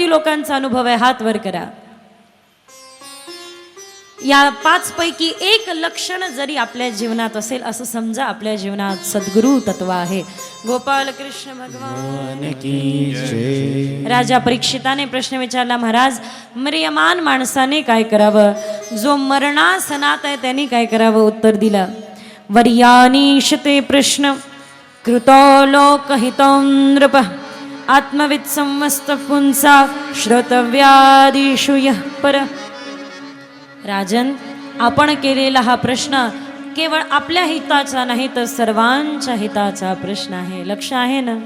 किती लोकांचा अनुभव आहे? हात वर करा. या 5 पैकी एक लक्षण जरी आपल्या जीवनात असेल असं समजा आपल्या जीवनात सद्गुरु तत्व आहे. गोपाल कृष्ण भगवान की जय. राजा परीक्षिताने प्रश्न विचारला, महाराज म्रियमान माणसाने काय करावं? जो मरणासनात आहे त्यांनी काय करावं? उत्तर दिलं, वर्यानीशते प्रश्न कृतो लोकहितं नृप आत्मविद संवस्त पुंसा श्रोतव्यादिषु यः पर. राजन, आपण केलेला हा प्रश्न केवळ आपल्या हिताचा नाही तर सर्वांच्या हिताचा प्रश्न आहे. लक्ष आहे ना?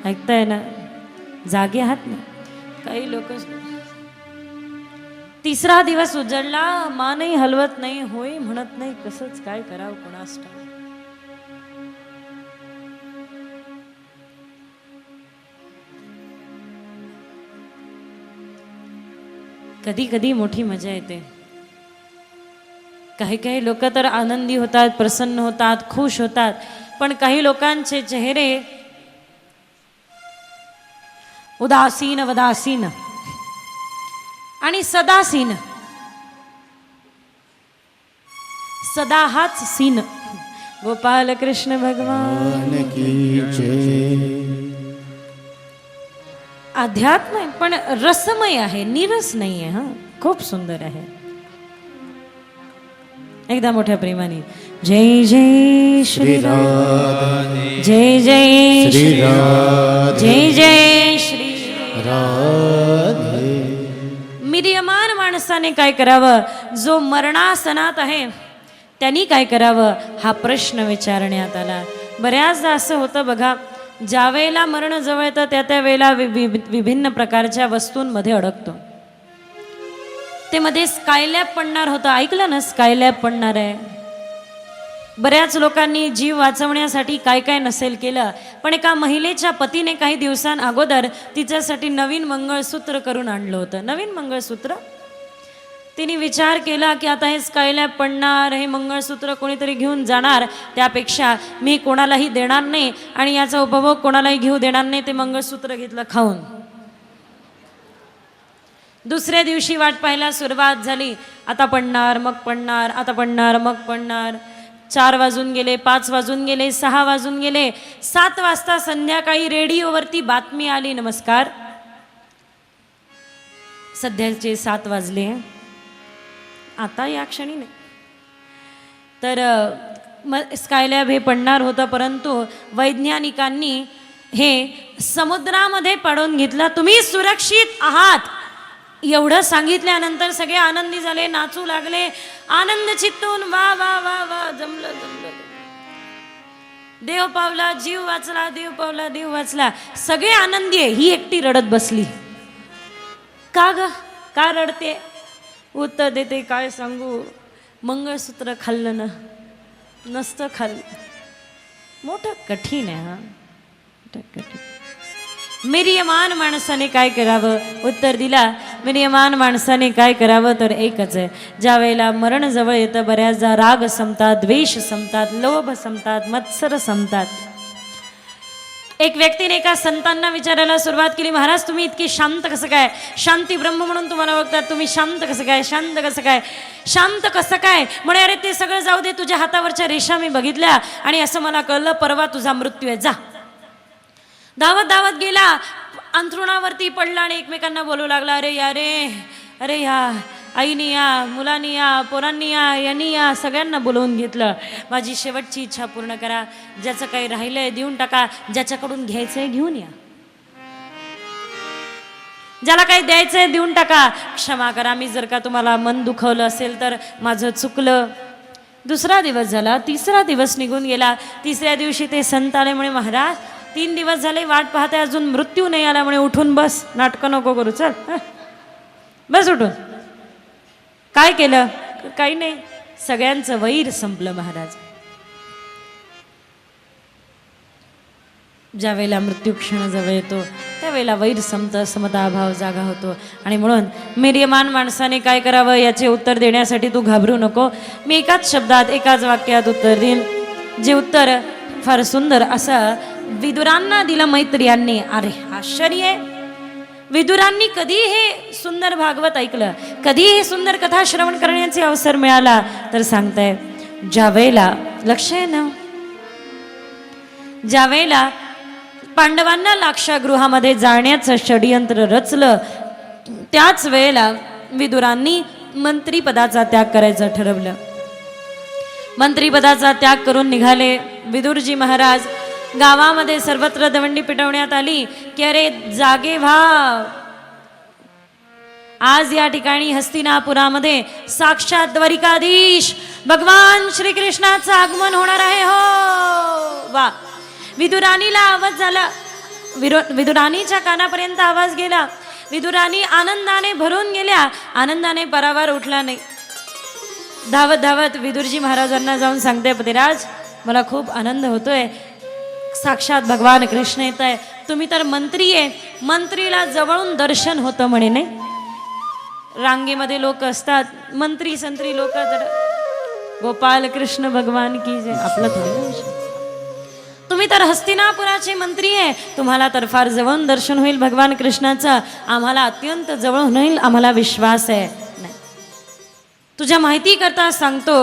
ऐकताय ना? जागे आहात ना? काही लोक 3रा दिवस उजळला, मानही हलवत नाही, होय म्हणत नाही, कसंच काय करावं कोणास ठाऊक. कधी कधी मोठी मजा येते. काही काही लोक तर आनंदी होतात, प्रसन्न होतात, खुश होतात, पण काही लोकांचे चेहरे उदासीन वदासीन आणि सदासीन. सदा हाच सीन. गोपाल कृष्ण भगवान की जय. अध्यात्म आहे पण रसमय आहे, निरस नाही आहे. हा, खूप सुंदर आहे. एकदा मोठ्या प्रेमाने जय जय श्री राधे, जय जय श्री राधे, जय जय श्री राधे. मिरियमान माणसाने काय करावं? जो मरणासनात आहे त्यांनी काय करावं? हा प्रश्न विचारण्यात आला. बऱ्याचदा असं होतं बघा, ज्या वेळेला मरण जवळ येतं त्या वेळेला विभिन्न प्रकारच्या वस्तूंमध्ये अडकतो. ते मध्ये स्कायलॅब पडणार होतं, ऐकलं ना? स्कायलॅब पडणार आहे. बऱ्याच लोकांनी जीव वाचवण्यासाठी काय काय नसेल केलं, पण एका महिलेच्या पतीने काही दिवसांअगोदर तिच्यासाठी नवीन मंगळसूत्र करून आणलं होतं. नवीन मंगळसूत्र. तिने विचार केला की आता हे स्कायलॅब पडणार, हे मंगळसूत्र कोणीतरी घेऊन जाणार, त्यापेक्षा मी कोणालाही देणार नाही आणि याचा उपभोग कोणालाही घेऊ देणार नाही. ते मंगळसूत्र घेतलं खाऊन. 2ऱ्या दिवशी वाट पाहायला सुरुवात झाली. आता पडणार मग पडणार, आता पडणार मग पडणार. 4 वाजून गेले, 5 वाजून गेले, 6 वाजून गेले. 7 वाजता संध्याकाळी रेडिओवरती बातमी आली, नमस्कार सध्याचे 7 वाजले, आता या क्षणी नाही. तर स्कायलॅब हे पडणार होतं, परंतु वैज्ञानिकांनी हे समुद्रामध्ये पडून घेतलं. तुम्ही सुरक्षित आहात एवढं सांगितल्यानंतर सगळे आनंदी झाले, नाचू लागले, आनंद चित्तून वा वा वा वा, जमलं जमलं, देव पावला, जीव वाचला, देव पावला, देव वाचला. सगळे आनंदी आहे. ही एकटी रडत बसली. का ग? का रडते? उत्तर देते, काय सांगू, मंगळसूत्र खाल्लं ना, नसतं खाल्लं. मोठं कठीण आहे. हा, मोठं कठीण. मिरियमान माणसाने काय करावं? उत्तर दिला, मिरियमान माणसाने काय करावं तर एकच आहे. ज्या वेळेला मरण जवळ येतं बऱ्याचदा राग संपतात, द्वेष संपतात, लोभ संपतात, मत्सर संपतात. एक व्यक्तीने एका संतांना विचारायला सुरुवात केली, महाराज तुम्ही इतकी शांत कसं काय? शांती ब्रह्म म्हणून तुम्हाला ओळखतात, तुम्ही शांत कसं काय? शांत कसं काय? शांत कसं काय? म्हणे, अरे ते सगळं जाऊ दे, तुझ्या हातावरच्या रेषा मी बघितल्या आणि असं मला कळलं परवा तुझा मृत्यू आहे. जा. धावत धावत गेला, अंथरुणावरती पडला आणि एकमेकांना बोलू लागला, अरे या रे, अरे या आईनी या, मुलांनी या, पोरांनी या, यांनी या, सगळ्यांना बोलवून घेतलं. माझी शेवटची इच्छा पूर्ण करा, ज्याचं काही राहिलंय देऊन टाका, ज्याच्याकडून घ्यायचंय घेऊन या, ज्याला काही द्यायचंय देऊन टाका, क्षमा करा, मी जर का तुम्हाला मन दुखवलं असेल तर माझं चुकलं. 2रा दिवस झाला, 3रा दिवस निघून गेला. 3ऱ्या दिवशी ते संत आले, म्हणे महाराज 3 दिवस झाले वाट पाहते, अजून मृत्यू नाही आला. म्हणे उठून बस, नाटकं नको करू, चल बस उठून. काय केलं? काही नाही, सगळ्यांचं वैर संपलं महाराज. ज्या वेळेला मृत्यू क्षण जवळ येतो त्यावेळेला वैर संपतं, समताभाव जागा होतो. आणि म्हणून मिरियमान माणसाने काय करावं याचे उत्तर देण्यासाठी तू घाबरू नको. मी एकाच शब्दात एकाच वाक्यात उत्तर देईन, जे उत्तर फार सुंदर असं विदुरांना दिलं मैत्रियांनी. अरे आश्चर्य आहे. विदुरांनी कधी हे सुंदर भागवत ऐकलं, कधी हे सुंदर कथा श्रवण करण्याचे अवसर मिळाला, तर सांगताय ज्या वेळेला लक्ष आहे ना, ज्या वेळेला पांडवांना लाक्षागृहामध्ये जाण्याचं षडयंत्र रचलं, त्याच वेळेला विदुरांनी मंत्रीपदाचा त्याग करायचं ठरवलं. मंत्रीपदाचा त्याग करून निघाले विदुरजी महाराज. गावामध्ये सर्वत्र दवंडी पिटवण्यात आली की अरे जागे व्हा, आज या ठिकाणी हस्तिनापुरामध्ये साक्षात द्वारिकाधीश भगवान श्रीकृष्णाचं आगमन होणार आहे. हो वा. विदुराणीला आवाज झाला, विदुराणीच्या कानापर्यंत आवाज गेला. विदुराणी आनंदाने भरून गेल्या, आनंदाने परावार उठला नाही. धावत धावत विदुरजी महाराजांना जाऊन सांगते, पतिराज मला खूप आनंद होतोय, साक्षात भगवान कृष्ण येत आहे. तुम्ही तर मंत्री आहे, मंत्रीला जवळून दर्शन होतं म्हणे. नाही, रांगेमध्ये लोक असतात, मंत्री संत्री लोक, तर गोपाल कृष्ण भगवान की जय, आपलं थोडं. तुम्ही तर हस्तिनापुराचे मंत्री आहे, तुम्हाला तर फार जवळून दर्शन होईल भगवान कृष्णाचं, आम्हाला अत्यंत जवळून होईल, आम्हाला विश्वास आहे. नाही, तुझ्या माहिती करता सांगतो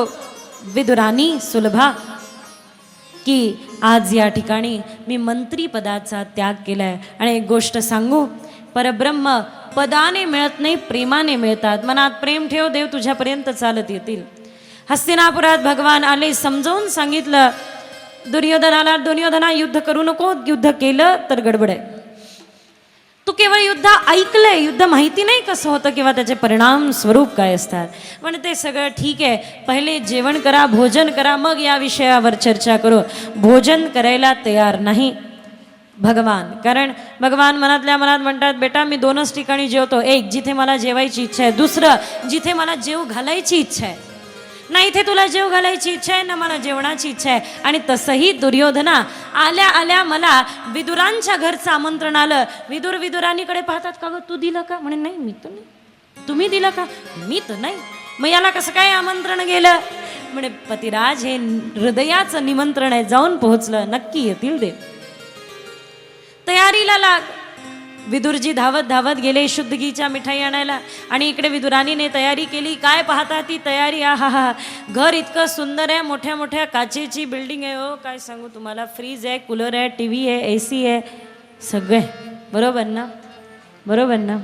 विदुराणी सुलभा, की आज या ठिकाणी मी मंत्रीपदाचा त्याग केलाय. आणि एक गोष्ट सांगू, परब्रह्म पदाने मिळत नाही, प्रेमाने मिळतात. मनात प्रेम ठेव, देव तुझ्यापर्यंत चालत येतील. हस्तिनापुरात भगवान आले, समजावून सांगितलं दुर्योधनाला, दुर्योधना युद्ध करू नको, युद्ध केलं तर गडबड आहे. तू केवळ युद्ध ऐकलंय, युद्ध माहिती नाही कसं होतं किंवा त्याचे परिणाम स्वरूप काय असतात. पण ते सगळं ठीक आहे, पहिले जेवण करा, भोजन करा, मग या विषयावर चर्चा करू. भोजन करायला तयार नाही भगवान, कारण भगवान मनातल्या मनात म्हणतात, बेटा मी दोनच ठिकाणी जेवतो, एक जिथे मला जेवायची इच्छा आहे, दुसरं जिथे मला जेव घालायची इच्छा आहे. ना इथे तुला जेव घालायची इच्छा आहे, ना मला जेवणाची इच्छा आहे. आणि तसंही दुर्योधना आल्या आल्या मला विदुरांच्या घरचं आमंत्रण आलं. विदुराणीकडे पाहतात, का गं तू दिलं का? म्हणे नाही मी तर नाही. तुम्ही दिलं का? मी तर नाही. मग याला कसं काय आमंत्रण गेलं? म्हणे पतिराज हे हृदयाचं निमंत्रण आहे, जाऊन पोहोचलं, नक्की येतील देव, तयारीला लाग. विदुरजी धावत धावत गेले शुद्धगीच्या मिठाई आणायला, आणि इकडे विदुराणीने तयारी केली. काय पाहता ती तयारी, हा हा, घर इतकं सुंदर आहे, मोठ्या मोठ्या काचेची बिल्डिंग आहे. हो काय सांगू तुम्हाला, फ्रीज आहे, कूलर आहे, टी व्ही आहे, AC आहे, सगळे. बरोबर ना, बरोबर ना.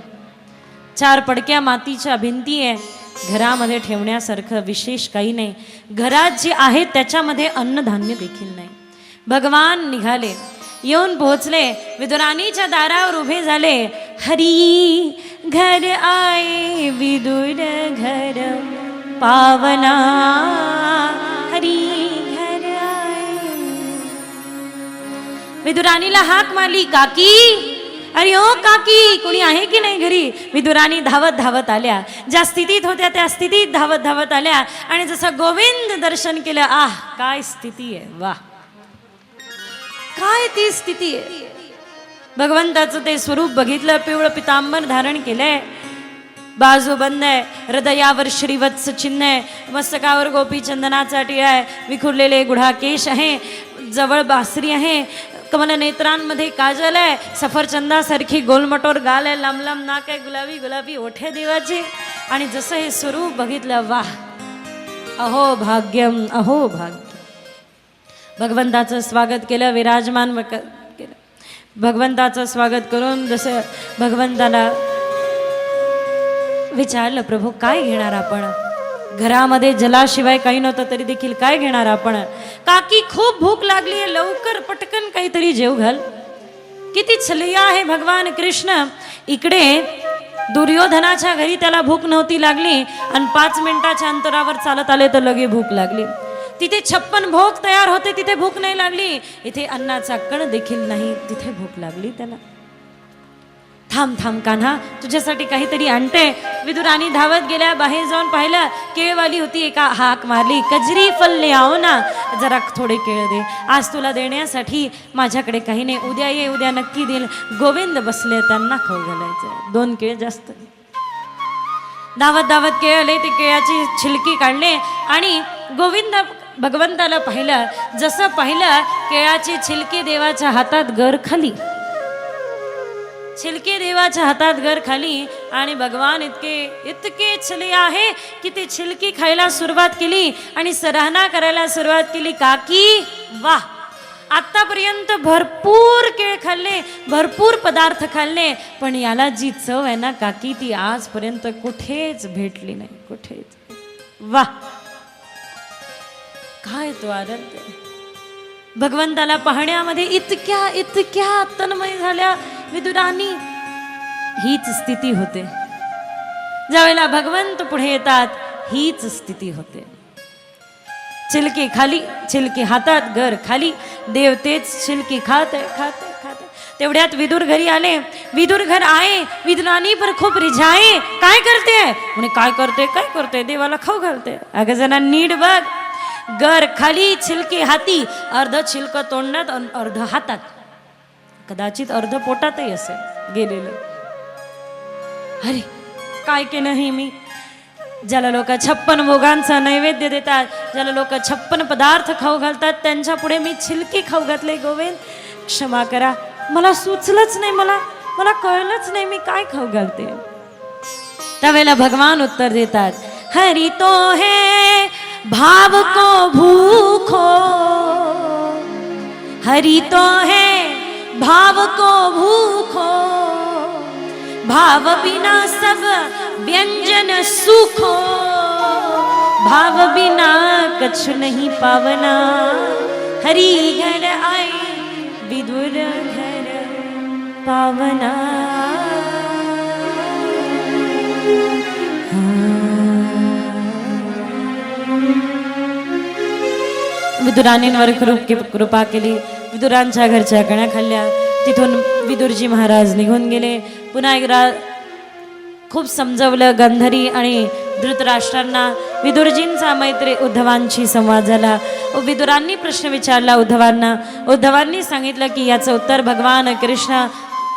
4 पडक्या मातीच्या भिंती आहे, घरामध्ये ठेवण्यासारखं विशेष काही नाही. घरात जे आहे त्याच्यामध्ये अन्नधान्य देखील नाही. भगवान निघाले, येऊन पोहोचले, विदुराणीच्या दारावर उभे झाले. हरी घर आए विदुर घर पावना, हरी घर आए. विदुराणीला हाक मारली, काकी. अरे ओ काकी, कोणी आहे की नाही घरी? विदुराणी धावत धावत आल्या, ज्या स्थितीत होत्या त्या स्थितीत धावत धावत आल्या, आणि जसं गोविंद दर्शन केलं, आह काय स्थिती आहे, वाह काय ती स्थिती आहे. भगवंताचं ते स्वरूप बघितलं, पिवळं पितांबर धारण केलंय, बाजू बंद आहे, हृदयावर श्रीवत्स चिन्ह आहे, मस्तकावर गोपी चंदनाचा टिळा आहे, विखुरलेले गुढाकेश आहे, जवळ बासरी आहे, कमल नेत्रांमध्ये काजल आहे, सफरचंदासारखी गोलमटोर गाल आहे, लांब लांब नाक आहे, गुलाबी गुलाबी ओठे देवाचे. आणि जसं हे स्वरूप बघितलं, वाह अहो भाग्यम, अहो भाग्य. भगवंताचं स्वागत केलं, विराजमान केलं. भगवंताचं स्वागत करून जसं भगवंताला विचारलं, प्रभू काय घेणार आपण? घरामध्ये जलाशिवाय काही नव्हतं तरी देखील काय घेणार आपण? काकी खूप भूक लागली आहे, लवकर पटकन काहीतरी जेव घाल. किती छलिया आहे भगवान कृष्ण. इकडे दुर्योधनाच्या घरी त्याला भूक नव्हती लागली, आणि 5 मिनिटाच्या अंतरावर चालत आले तर लगे भूक लागली. तिथे 56 भोग तयार होते, तिथे भूक नाही लागली. इथे अन्नाचा कण देखील नाही, तिथे भूक लागली त्याला. थांब थांब कान्हा, तुझ्यासाठी काहीतरी आणते. विदुराणी धावत गेल्या, बाहेर जाऊन पाहिलं, केळवाली होती, एका हाक मारली, कजरी फल ले आओ ना, जरा थोडे केळ दे, आज तुला देण्यासाठी माझ्याकडे काही नाही, उद्या ये, उद्या नक्की देईल. गोविंद बसले, त्यांना खाऊ घालायचं, 2 केळ जास्त. धावत धावत केळ आले, ते केळाची छिलकी काढले, आणि गोविंद भगवंताला पाहिलं. जसं पाहिलं, केळाची छिलकी देवाच्या हातात गर खाली. छिलके देवाच्या हातात घर खाली आणि भगवान इतके इतके छले आहे की ते छिलकी खायला सुरुवात केली आणि सराहना करायला सुरुवात केली. काकी वाह, आतापर्यंत भरपूर केळ खाल्ले, भरपूर पदार्थ खाल्ले, पण याला जी चव आहे ना काकी ती आजपर्यंत कुठेच भेटली नाही, कुठेच. वाह, काय तो आनंद. भगवंताला पाहण्यामध्ये इतक्या इतक्या तन्मय झाल्या विदुरांनी. हीच स्थिती होते ज्यावेळेला भगवंत पुढे येतात, हीच स्थिती होते. छिलके खाली, छिलके हातात, घर खाली, देव तेच छिलके खाते खाते खाते. तेवढ्यात विदुर घरी आले. विदुर घर आए, विदुरानी पर खूप रिझाए. काय करते म्हणे, काय करते काय करते, देवाला खाऊ घालते. अगं जरा नीट बघ, घर खाली, छिलके हाती, अर्ध छिलक तोंडात, अर्ध हातात, कदाचित अर्ध पोटातही असेल गेलेलं. अरे काय केलं हे मी. ज्याला लोक 56 भोगांचा नैवेद्य देतात, ज्याला लोक 56 पदार्थ खाऊ घालतात, त्यांच्या पुढे मी छिलके खाऊ घातले. गोविंद क्षमा करा, मला सुचलंच नाही, मला कळलंच नाही मी काय खाऊ घालते. त्यावेळेला भगवान उत्तर देतात, हरि तो है भाव को भूखो, हरि तो है भाव को भूखो, भाव बिना सब व्यंजन सुखो, भाव बिना कछु नहीं पावना. हरि घर आए विदुर घर पावना. विदुरानींवर कृपा केली. विदुरांच्या घरच्या कण्या खाल्ल्या. तिथून विदुरजी महाराज निघून गेले. पुन्हा एकदा खूप समजवलं गंधरी आणि धृतराष्ट्रांना. विदुरजींचा मैत्री उद्धवांशी संवाद झाला. विदुरांनी प्रश्न विचारला उद्धवांना. उद्धवांनी सांगितलं की याचं उत्तर भगवान कृष्ण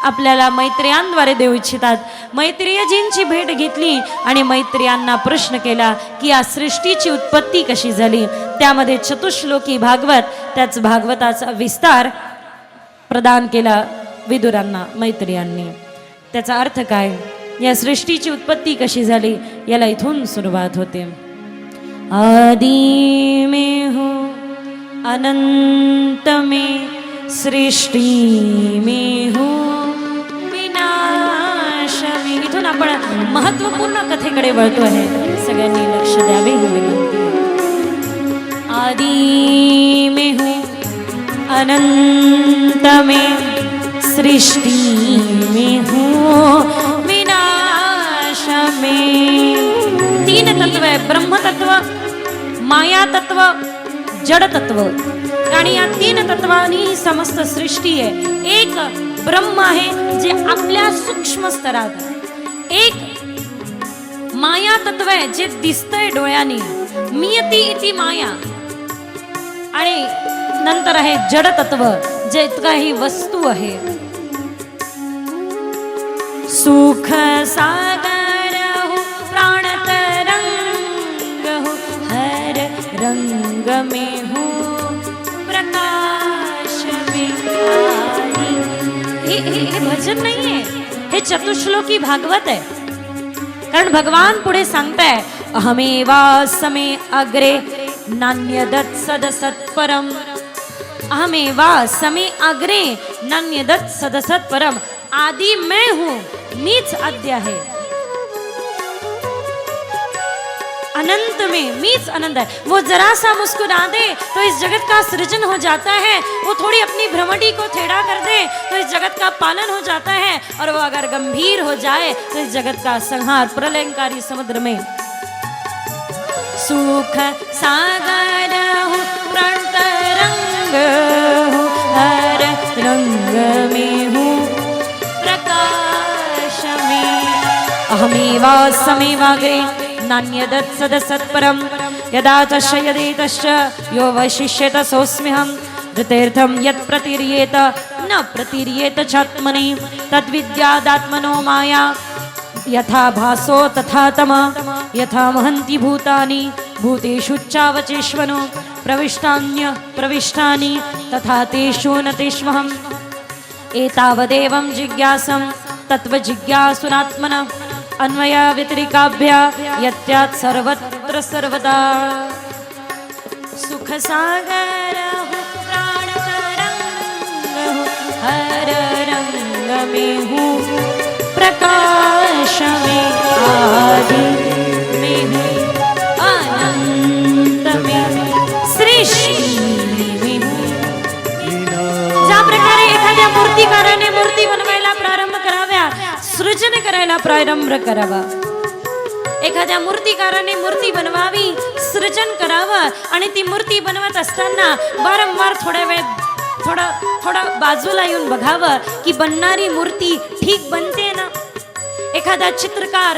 आपल्याला मैत्रियांद्वारे देऊ इच्छितात. मैत्रियजींची भेट घेतली आणि मैत्रियांना प्रश्न केला की या सृष्टीची उत्पत्ती कशी झाली. त्यामध्ये चतुश्लोकी भागवत, त्याच भागवताचा विस्तार प्रदान केला विदुरांना मैत्रियांनी. त्याचा अर्थ काय, या सृष्टीची उत्पत्ती कशी झाली, याला इथून सुरुवात होते. आदि में हूँ अनंत में सृष्टि में हूँ विनाश में. इथून आपण महत्वपूर्ण कथेकडे वळतो आहे, सगळ्यांनी लक्ष द्यावे ही विनंती. आदि में हूँ अनंत में सृष्टि में हूँ विनाश में. 3 तत्व है, ब्रह्म तत्व, माया तत्व, जड तत्व. आणि या 3 तत्वांनी समस्त सृष्टी आहे. एक ब्रह्म आहे जे आपल्या सूक्ष्म स्तरात आहे. एक माया तत्व आहे जे दिसतंय डोळ्यांनी, मियती इति माया. आणि नंतर आहे जड तत्व जे काही वस्तू आहे. सुख सागर हो, प्राण तरंग हो, हर रंग में हो, प्रकाश में आई. हे भजन नाहीये, हे चतुश्लोकी भागवत आहे. कारण भगवान पुढे सांगताय, अहमेवा समे अग्रे नान्यदत् सदसत् परम. अहमेवा समे अग्रे नान्यदत् सदसत् परम. आदि मैं हूं, मीच आद्य है. अनंत में मीच अनंत है. वो जरा सा मुस्कुरा दे तो इस जगत का सृजन हो जाता है. वो थोड़ी अपनी भ्रमटी को टेढ़ा कर दे तो इस जगत का पालन हो जाता है. और वो अगर गंभीर हो जाए तो इस जगत का संहार प्रलयंकारी समुद्र में. सुख सागर हो, प्राण तरंग हो, हर रंग में हूँ, प्रकाश में. अहमेवा समेवाग्रे नान्यदत् सदसत् परम. यदा तश्च यदेतश्च यो वैशिष्येत सोऽस्म्यहम्. ऋतेर्थं यत् प्रतिर्येत न प्रतिर्येत चात्मनि. तद्विद्यादात्मनो माया. यथा भासो तथा तम. यथा महन्ति भूतानि भूतेषु चावचेष्वनो. प्रविष्टान्य प्रविष्टानि तथा तेषु न तेष्वहम्. एतावदेवं जिज्ञासं तत्वजिज्ञासुनात्मन अन्वय व्यतिरिकाभ्या यत्यात् सर्वत्र सर्वदा सुख सागर हो प्राण तरंग हो हर रंग में हूँ प्रकाश में आदि में हूँ अनंत में सृष्टि में हूँ। ज्या प्रकारे एखाद्या मूर्तिकाराने मूर्ती बनवायला प्रारंभ कराव्या, सृजन करायला प्रारंभ करावा, एखाद्या मूर्तिकाराने मूर्ती बनवावी, सृजन करावं आणि ती मूर्ती बनवत असताना वारंवार थोड्या वेळ थोडं बाजूला येऊन बघावं की बनणारी मूर्ती ठीक बनते ना. एखादा चित्रकार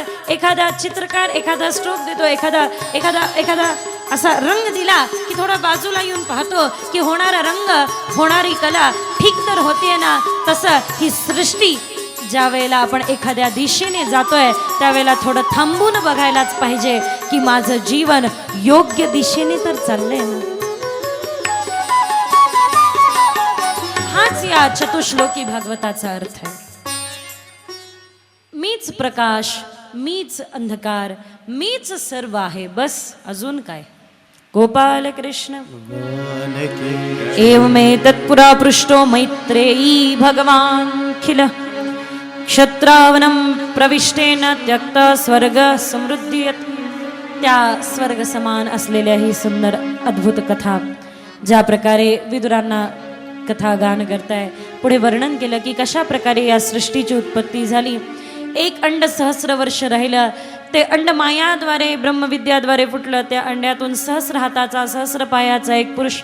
एखादा स्ट्रोक देतो, एखादा असा रंग दिला की थोडा बाजूला येऊन पाहतो की होणारा रंग, होणारी कला ठीक तर होते ना. तसं ही सृष्टी ज्या वेळेला आपण एखाद्या दिशेने जातोय त्यावेळेला थोडं थांबून बघायलाच पाहिजे की माझं जीवन योग्य दिशेने तर चाललंय ना. हाच या चतुश्लोकी भागवताचा अर्थ आहे. मीच प्रकाश, मीच अंधकार, मीच सर्व आहे, बस अजून काय. गोपाल कृष्ण एवमेतत्पुरा पृष्टो मैत्रेयी भगवान खिल क्षत्रावनं प्रविष्टेन त्यक्त स्वर्ग समृद्धी. त्या स्वर्ग समान असलेल्या ही सुंदर अद्भुत कथा ज्या प्रकारे विदुरांना कथा गान करताय, पुढे वर्णन केलं की कशा प्रकारे या सृष्टीची उत्पत्ती झाली. एक अंड सहस्र वर्ष राहिलं, ते अंड मायाद्वारे ब्रह्मविद्याद्वारे फुटलं. त्या अंड्यातून सहस्र हाताचा सहस्र पायाचा एक पुरुष,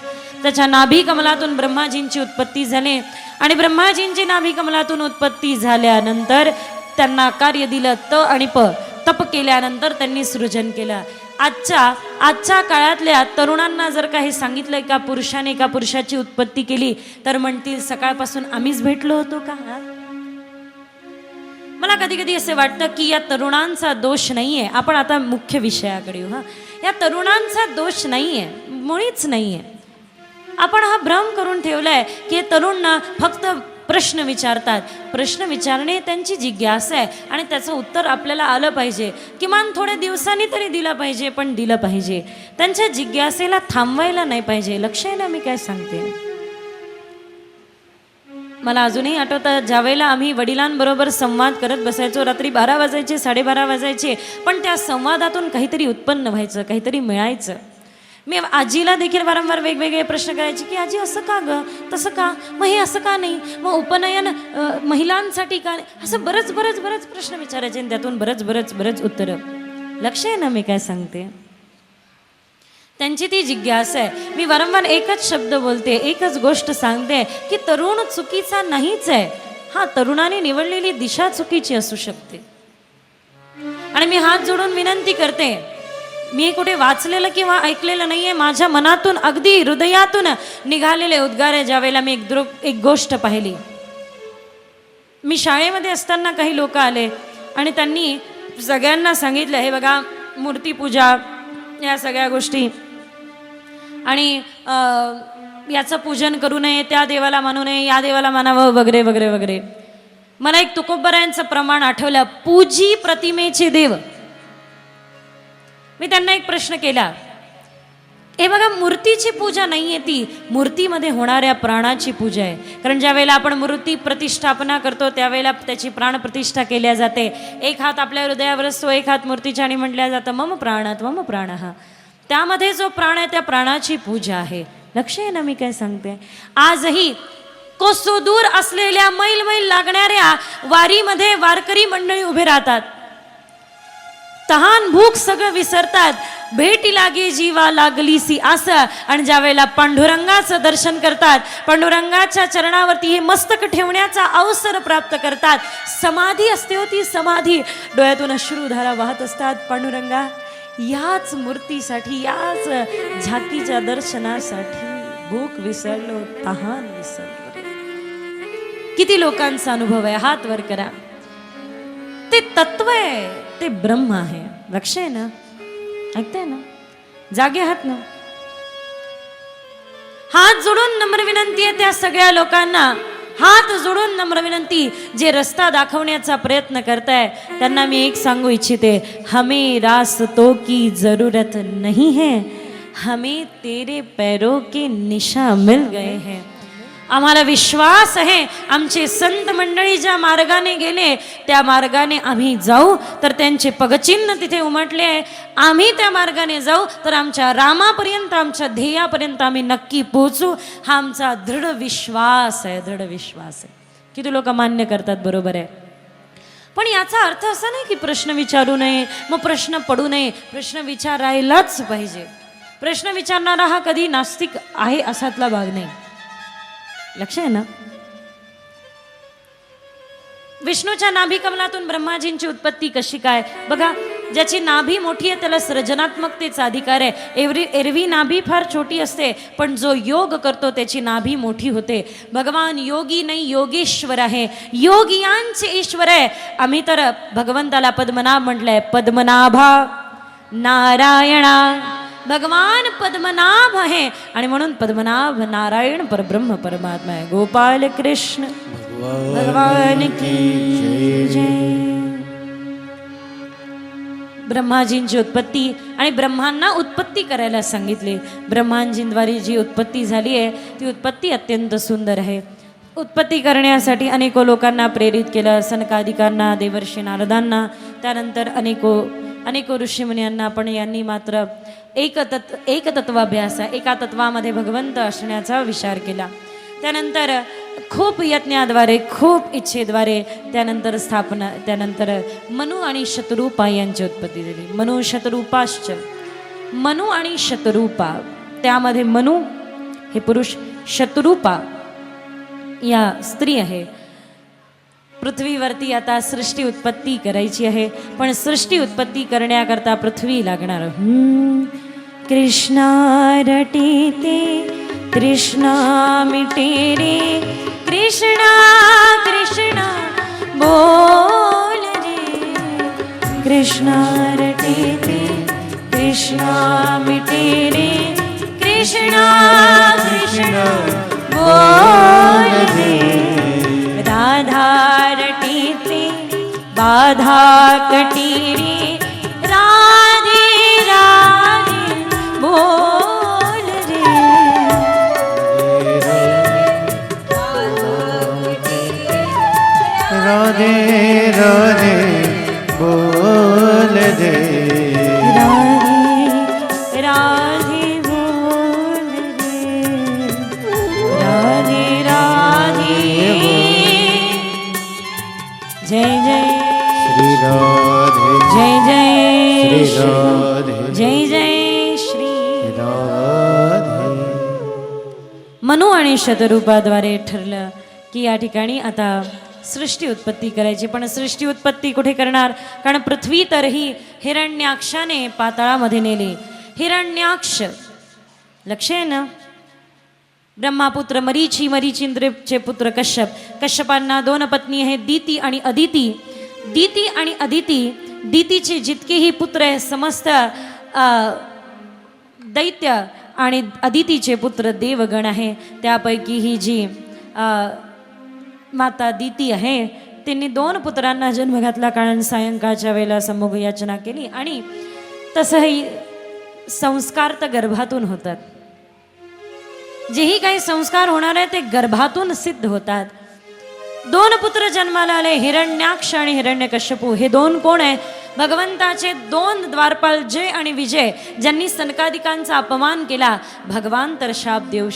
त्याच्या नाभी कमलातून ब्रह्माजींची उत्पत्ती झाली आणि ब्रह्माजींची नाभी कमलातून उत्पत्ती झाल्यानंतर त्यांना कार्य दिलं त आणि प. तप केल्यानंतर त्यांनी सृजन केलं. आजच्या काळातल्या तरुणांना जर काही सांगितलं एका पुरुषाने एका पुरुषाची उत्पत्ती केली तर म्हणतील सकाळपासून आम्हीच भेटलो होतो का. मला कधी कधी असे वाटतं की या तरुणांचा दोष नाहीये. आपण आता मुख्य विषयाकडे येऊ. या तरुणांचा दोष नाहीये, मुळीच नाहीये. आपण हा भ्रम करून ठेवलाय की तरुण ना फक्त प्रश्न विचारतात. प्रश्न विचारणे त्यांची जिज्ञासा आहे आणि त्याचं उत्तर आपल्याला आलं पाहिजे, किमान थोड्या दिवसांनी तरी दिलं पाहिजे, पण दिलं पाहिजे. त्यांच्या जिज्ञासेला थांबवायला नाही पाहिजे. लक्ष आहे ना मी काय सांगते. मला अजूनही आठवतं ज्यावेळेला आम्ही वडिलांबरोबर संवाद करत बसायचो, रात्री 12 वाजायचे 12:30 वाजायचे, पण त्या संवादातून काहीतरी उत्पन्न व्हायचं, काहीतरी मिळायचं. मी आजीला देखील वारंवार वेगवेगळे प्रश्न करायचे की आजी असं का ग, तसं का, मग हे असं का नाही, मग उपनयन महिलांसाठी का नाही, असं बरंच प्रश्न विचारायचे आणि त्यातून बरंच उत्तरं. लक्ष आहे ना मी काय सांगते. त्यांची ती जिज्ञासा आहे. मी वारंवार एकच शब्द बोलते, एकच गोष्ट सांगते की तरुण चुकीचा नाहीच आहे. हा, तरुणाने निवडलेली दिशा चुकीची असू शकते. आणि मी हात जोडून विनंती करते, मी कुठे वाचलेलं किंवा ऐकलेलं नाहीये, माझ्या मनातून अगदी हृदयातून निघालेले उद्गार आहे. ज्यावेळेला मी एक गोष्ट पाहिली. मी शाळेमध्ये असताना काही लोक आले आणि त्यांनी सगळ्यांना सांगितलं, हे बघा मूर्तीपूजा या सगळ्या गोष्टी आणि याचं पूजन करू नये, त्या देवाला मानू नये, या देवाला मानावं वगैरे वगैरे वगैरे. मला एक तुकोबरायांचं प्रमाण आठवलं, पूजी प्रतिमेचे देव. मी त्यांना एक प्रश्न केला, हे बघा मूर्तीची पूजा नाहीये, ती मूर्तीमध्ये होणाऱ्या प्राणाची पूजा आहे. कारण ज्या वेळेला आपण मूर्ती प्रतिष्ठापना करतो त्यावेळेला त्याची प्राणप्रतिष्ठा केल्या जाते. एक हात आपल्या हृदयावर असतो, एक हात मूर्तीच्या आणि म्हटल्या जातं मम प्राणात मम प्राण. त्यामध्ये जो प्राण आहे त्या प्राणाची पूजा आहे. लक्ष आहे ना मी काय सांगते. आजही कोसो दूर असलेल्या मैल लागणाऱ्या वारीमध्ये वारकरी मंडळी उभे राहतात. तहान भूक सगळं विसरतात, भेटी लागे जीवा लागलीसी असं. आणि ज्या वेळेला पांडुरंगाचं दर्शन करतात, पांडुरंगाच्या चरणावरती हे मस्तक ठेवण्याचा अवसर प्राप्त करतात. समाधी असते होती, समाधी. डोळ्यातून अश्रुधारा वाहत असतात. पांडुरंगा याच मूर्तीसाठी, याच झाकीच्या दर्शनासाठी भूक विसरलो, तहान विसरलो. किती लोकांचा अनुभव आहे. हात वर करा. ते तत्व आहे, ते ब्रह्म आहे. लक्ष आहे ना, ऐकताय ना, जागे आहात ना. हात जोडून नम्र विनंती आहे त्या सगळ्या लोकांना हात जोडून नम्र विनंती, जे रस्ता दाखवण्याचा प्रयत्न करताय त्यांना मी एक सांगू इच्छिते, हमें रास्तों की जरूरत नहीं है, हमें तेरे पैरों के निशा मिल गए हैं. आम्हाला विश्वास आहे, आमचे संत मंडळी ज्या मार्गाने गेले त्या मार्गाने आम्ही जाऊ तर त्यांचे पगचिन्ह तिथे उमटले आहे. आम्ही त्या मार्गाने जाऊ तर आमच्या रामापर्यंत, आमच्या ध्येयापर्यंत आम्ही नक्की पोहोचू. हा आमचा दृढ विश्वास आहे, दृढ विश्वास आहे. किती लोक मान्य करतात, बरोबर आहे. पण याचा अर्थ असा नाही की प्रश्न विचारू नये, मग प्रश्न पडू नये. प्रश्न विचारायलाच पाहिजे. प्रश्न विचारणारा हा कधी नास्तिक आहे असातला भाग नाही. लक्ष आहे ना. विष्णूच्या नाभी कमलातून ब्रह्माजींची उत्पत्ती कशी काय बघा. ज्याची नाभी मोठी आहे त्याला सृजनात्मकतेचा अधिकार आहे. एरवी नाभी फार छोटी असते, पण जो योग करतो त्याची नाभी मोठी होते. भगवान योगी नाही योगेश्वर आहे, योगियांचे ईश्वर आहे. आम्ही तर भगवंताला पद्मनाभ म्हटलंय. पद्मनाभा नारायणा, भगवान पद्मनाभ आहे आणि म्हणून पद्मनाभ नारायण परब्रह्म परमात्मा आहे. गोपाल कृष्ण भगवान की जय. ब्रह्माजींची उत्पत्ती आणि ब्रह्मांना उत्पत्ती करायला सांगितले. ब्रह्माजींद्वारे जी उत्पत्ती झाली आहे ती उत्पत्ती अत्यंत सुंदर आहे. उत्पत्ती करण्यासाठी अनेको लोकांना प्रेरित केलं. सनकादिकांना, देवर्षी नारदांना, त्यानंतर अनेको ऋषीमुनींना. पण यांनी मात्र एकतत्वाभ्यास, एका तत्वामध्ये भगवंत असण्याचा विचार केला. त्यानंतर खूप यज्ञाद्वारे, खूप इच्छेद्वारे त्यानंतर मनु आणि शतरूपा यांची उत्पत्ती झाली. मनु शतरूपाश्च, मनु आणि शतरूपा, त्यामध्ये मनु हे पुरुष, शतरूपा या स्त्री आहे. पृथ्वीवरती आता सृष्टी उत्पत्ती करायची आहे, पण सृष्टी उत्पत्ती करण्याकरता पृथ्वी लागणार. कृष्णा रटीते कृष्णा मिटे रे, कृष्णा कृष्णा बोल रे. कृष्णा रटीते कृष्णा मिटे रे, कृष्णा कृष्णा बोल रे. राधा रटीते बाधा कटीरे, राधे राधे बोल रे. राधे राधे बोल दे, राधे राधे बोल रे. राधे राधे जय जय श्री राधे, जय जय श्री राधे, जय जय श्री राधे. मनु आणि शतरूपाद्वारे ठरलं की या ठिकाणी आता सृष्टी उत्पत्ती करायची. पण सृष्टी उत्पत्ती कुठे करणार, कारण पृथ्वी तरही हिरण्याक्षाने पाताळामध्ये नेली. हिरण्याक्ष, लक्ष आहे ना. ब्रह्मापुत्र मरीची, मरीचींद्रचे पुत्र कश्यप. कश्यपांना 2 पत्नी आहेत, दिती आणि अदिती. दिती आणि अदिती, दितीचे जितकेही पुत्र आहे समस्त दैत्य आणि अदितीचे पुत्र देवगण आहे. त्यापैकी ही जी माता दिती आहे त्यांनी 2 पुत्रांना जन्म घातला. कारण सायंकाळच्या वेळेला सम्मुख याचना केली. आणि तसंही संस्कार तर गर्भातून होतात. जेही काही संस्कार होणार आहे ते गर्भातून सिद्ध होतात. 2 पुत्र जन्माला आले, हिरण्याक्ष आणि हिरण्यकश्यपू. हे 2 कोण आहे? भगवंताचे 2 द्वारपाल, जय आणि विजय, ज्यांनी सनकादिकांचा अपमान केला. भगवान तर शाप देऊ,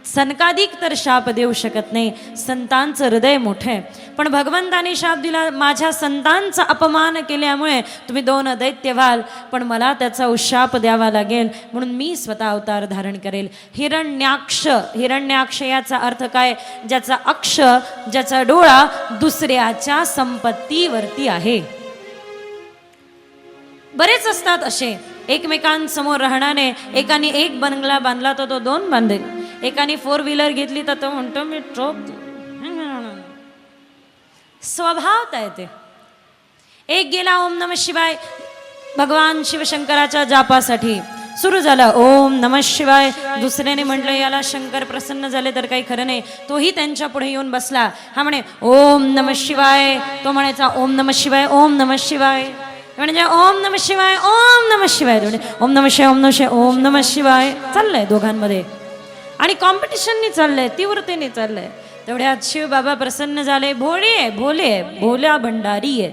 सनकादिक तर शाप देऊ शकत नाही. संतांचं हृदय मोठं आहे. पण भगवंताने शाप दिला, माझ्या संतांचा अपमान केल्यामुळे तुम्ही 2 दैत्य व्हाल, पण मला त्याचा उशाप द्यावा लागेल, म्हणून मी स्वतः अवतार धारण करेल. हिरण्याक्ष, हिरण्याक्ष याचा अर्थ काय? ज्याचा अक्ष, ज्याचा डोळा दुसऱ्याच्या संपत्तीवरती आहे. बरेच असतात असे एकमेकांसमोर राहणारे. एकाने 1 बंगला बांधला तर तो 2 बांधेल. एकाने 4 व्हीलर घेतली तर तो म्हणतो मी ट्रक. स्वभाव आहे ते. एक गेला ओम नमः शिवाय भगवान शिवशंकराच्या जापासाठी, सुरू झालं ओम नमः शिवाय. दुसऱ्याने म्हटलं याला शंकर प्रसन्न झाले तर काही खरं नाही. तोही त्यांच्या पुढे येऊन बसला. हा म्हणे ओम नमः शिवाय. तो म्हणायचा ओम नमः शिवाय, ओम नमः शिवाय. म्हणजे ओम नमः शिवाय, ओम नमः शिवाय. ओम नमः शिवाय, ओम नमः शिवाय, ओम नमः शिवाय चाललंय दोघांमध्ये. आणि कॉम्पिटिशननी चाललंय, तीव्रतेने चाललंय. तेवढ्यात शिव बाबा प्रसन्न झाले. भोळे भोले भोल्या भंडारी आहे,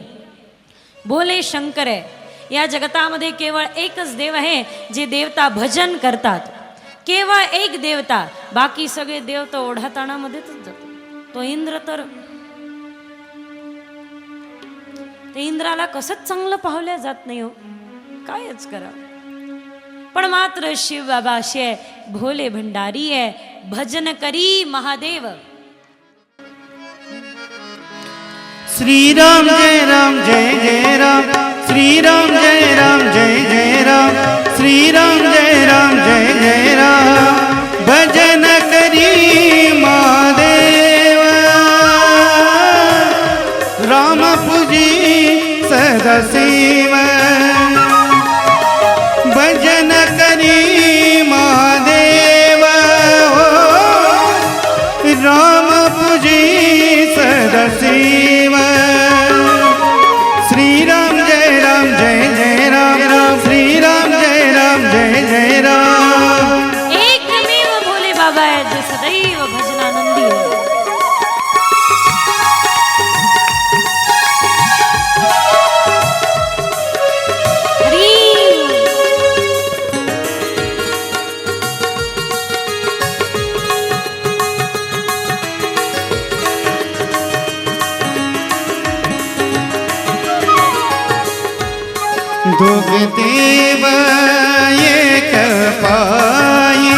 भोले शंकर आहे. या जगतामध्ये केवळ एकच देव आहे जे देवता भजन करतात. केवळ एक देवता, बाकी सगळे देवता ओढाताणामध्येच जातो. तो इंद्र तर ते इंद्राला कसंच चांगलं पाहल्या जात नाही हो, कायच करा. पण मात्र शिव बाबा असे आहे, भोले भंडारी आहे, भजन करी महादेव. श्री राम जय राम जय जय राम, श्री राम जय राम जय जय राम, श्री राम जय राम जय जय राम. भजन करी महादेव, राम पूजी सदाशिव. भजन करी महादेव, राम पूजी सदाशिव. श्री राम जय राम जय जय राम, श्री राम जय राम जय जय राम. एकमेव भोले बाबा आहे जे सदैव भजनानंदी आहे. दोघ देव एक पायी,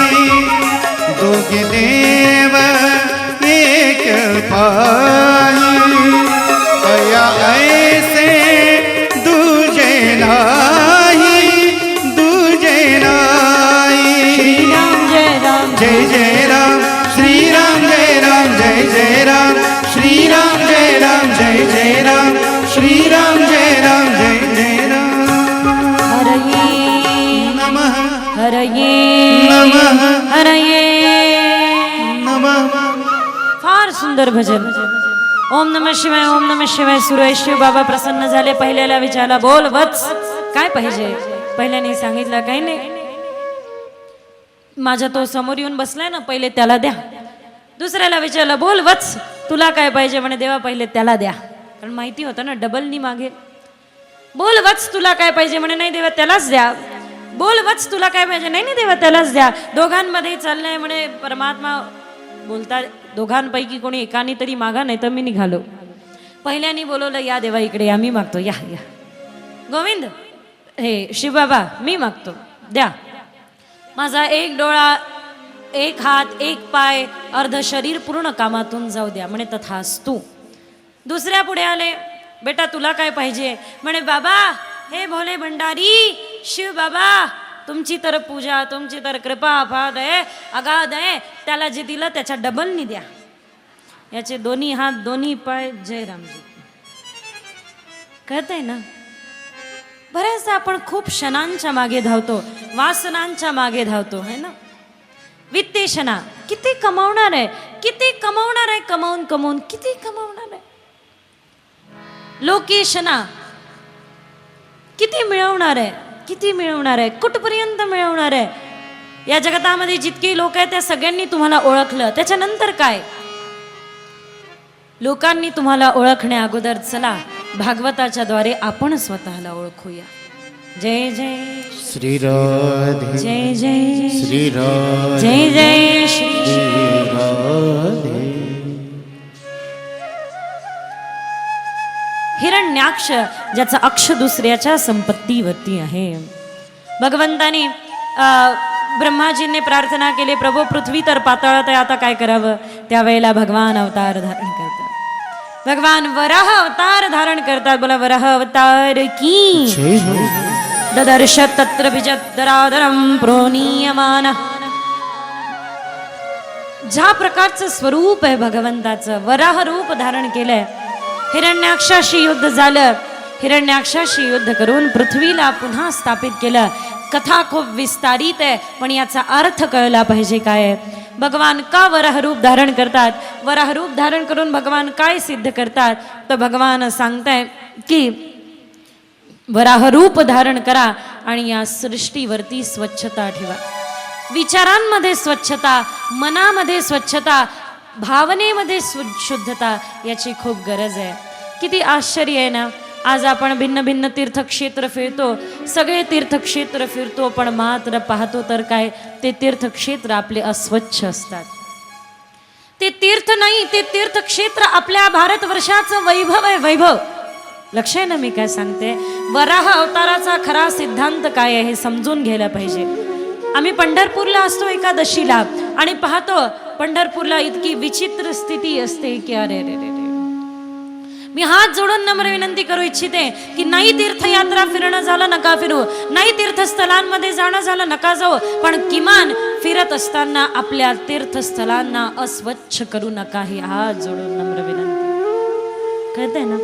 दोघ देव एक पायी. कया ऐसे दूजे नाही, दूजे नाही. श्री राम जय राम जय जय राम, श्री राम जय राम जय जय राम, श्री राम जय राम जय जय राम, श्री राम जय राम जय जय राम. नमः हरये नमः हरये नमः. फार सुंदर भजन. ओम नमः शिवाय, ओम नमः शिवाय सुरू आहे. शिव बाबा प्रसन्न झाले. पहिल्याला विचारला बोल वत्स काय पाहिजे. पहिल्याने सांगितलं काही नाही, माझ्या तो समोर येऊन बसलाय ना, पहिले त्याला द्या. दुसऱ्याला विचारलं बोल वत्स तुला काय पाहिजे. म्हणे देवा पहिले त्याला द्या, कारण माहिती होतं ना डबलनी मागेल. बोल वत्स तुला काय पाहिजे. म्हणे नाही देवा त्यालाच द्या. बोल वत्स तुला काय पाहिजे. नाही नाही देवा त्यालाच द्या. दोघांमध्ये चाललंय. म्हणे परमात्मा बोलता दोघांपैकी कोणी एकाने तरी मागा, नाही तर मी निघालो. पहिल्याने बोलवलं या देवा इकडे या, मी मागतो या या. गोविंद हे शिवबाबा मी मागतो द्या. माझा एक डोळा, एक हात, एक पाय, अर्ध शरीर पूर्ण कामातून जाऊ द्या. म्हणे तथास्तु. दुसऱ्या पुढे आले. बेटा तुला काय पाहिजे. म्हणे बाबा हे भोले भंडारी शिव बाबा तुमची तर पूजा, तुमची तर कृपा अफाद आहे, अगाध आहे. त्याला जे दिलं त्याच्या डबलनी द्या. याचे दोन्ही हात, दोन्ही पाय. जय रामजी. कळतंय ना. बऱ्याचदा आपण खूप क्षणांच्या मागे धावतो, वासनांच्या मागे धावतो है ना. वित्तेशना किती कमावणार आहे, किती कमावणार आहे, कमावून कमावून किती कमावणार आहे. लोकेशना किती मिळवणार आहे, किती मिळवणार आहे, कुठपर्यंत मिळवणार आहे. या जगतामध्ये जितके लोक आहेत त्या सगळ्यांनी तुम्हाला ओळखलं, त्याच्यानंतर काय. लोकांनी तुम्हाला ओळखण्या अगोदर चला भागवताच्या द्वारे आपण स्वतःला ओळखूया. जय जय श्री राधे, जय जय श्री राधे, जय जय श्री राधे. हिरण्याक्ष ज्याचा अक्ष दुसऱ्याच्या संपत्तीवरती आहे. भगवंतानी ब्रह्माजींनी प्रार्थना केली, प्रभू पृथ्वी तर पाताळात आहे, आता काय करावं. त्यावेळेला भगवान अवतार धारण करतात. भगवान वराह अवतार धारण करतात. बोला वराह अवतार की जय जय. ददर्श तत्र विजतरादरम प्रोनीयमान. ज्या प्रकारचं स्वरूप आहे भगवंताचं, वराह रूप धारण केलंय. हिरण्याक्षाशी युद्ध झालं. हिरण्याक्षाशी युद्ध करून पृथ्वीला पुन्हा स्थापित केलं. कथा खूप विस्तारित आहे, पण याचा अर्थ कळला पाहिजे काय आहे. भगवान का वराह रूप धारण करतात, वराह रूप धारण करून भगवान काय सिद्ध करतात, तर भगवान सांगताय की वराह रूप धारण करा आणि या सृष्टीवरती स्वच्छता ठेवा. विचारांमध्ये स्वच्छता, मनामध्ये स्वच्छता, भावनेमध्ये शुद्धता याची खूप गरज आहे. किती आश्चर्य आहे ना. आज आपण भिन्न भिन्न तीर्थक्षेत्र फिरतो, सगळे तीर्थक्षेत्र फिरतो, पण मात्र पाहतो तर काय, ते तीर्थक्षेत्र आपले अस्वच्छ असतात. ते तीर्थ नाही, ते तीर्थक्षेत्र आपल्या भारतवर्षाचं वैभव आहे, वैभव. लक्ष आहे ना मी काय सांगते. वराह अवताराचा खरा सिद्धांत काय आहे हे समजून घ्यायला पाहिजे. आम्ही पंढरपूरला असतो एकादशीला आणि पाहतो पंढरपूरला इतकी विचित्र स्थिती असते की अरे रे रे रे. मी हात जोडून नम्र विनंती करू इच्छिते की नाही तीर्थयात्रा फिरणं झालं नका फिरू, नाही तीर्थस्थळांमध्ये जाणं झालं नका जाऊ, पण किमान फिरत असताना आपल्या तीर्थस्थळांना अस्वच्छ करू नका. ही हात जोडून नम्र विनंती. कळतंय ना.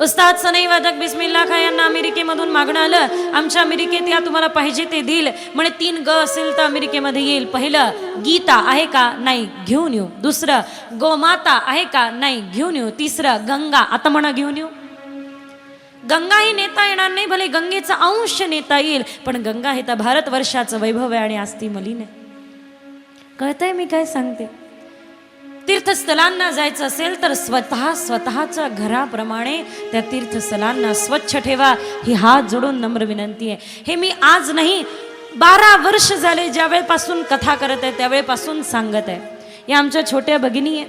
उस्ताद सनई वादक बिस्मिल्ला खा यांना अमेरिकेमधून मागणं आलं, आमच्या अमेरिकेत या तुम्हाला पाहिजे ते देईल म्हणे. 3 ग असेल तर अमेरिकेमध्ये येईल. पहिलं गीता आहे का, नाही, घेऊन येऊ. दुसरं गोमाता आहे का, नाही, घेऊन येऊ. तिसरं गंगा, आता म्हणा घेऊन येऊ. गंगाही नेता येणार नाही, भले गंगेचा अंश नेता येईल, पण गंगा हे तर भारतवर्षाचं वैभव आहे आणि आस्ती मलिन आहे. कळतंय मी काय सांगते. तीर्थस्थळांना जायचं असेल तर स्वतःच्या घराप्रमाणे त्या तीर्थस्थळांना स्वच्छ ठेवा. ही हात जोडून नम्र विनंती आहे. हे मी आज नाही, 12 वर्ष झाले ज्यावेळेपासून कथा करत आहे त्यावेळेपासून सांगत आहे. या आमच्या छोट्या भगिनी आहे.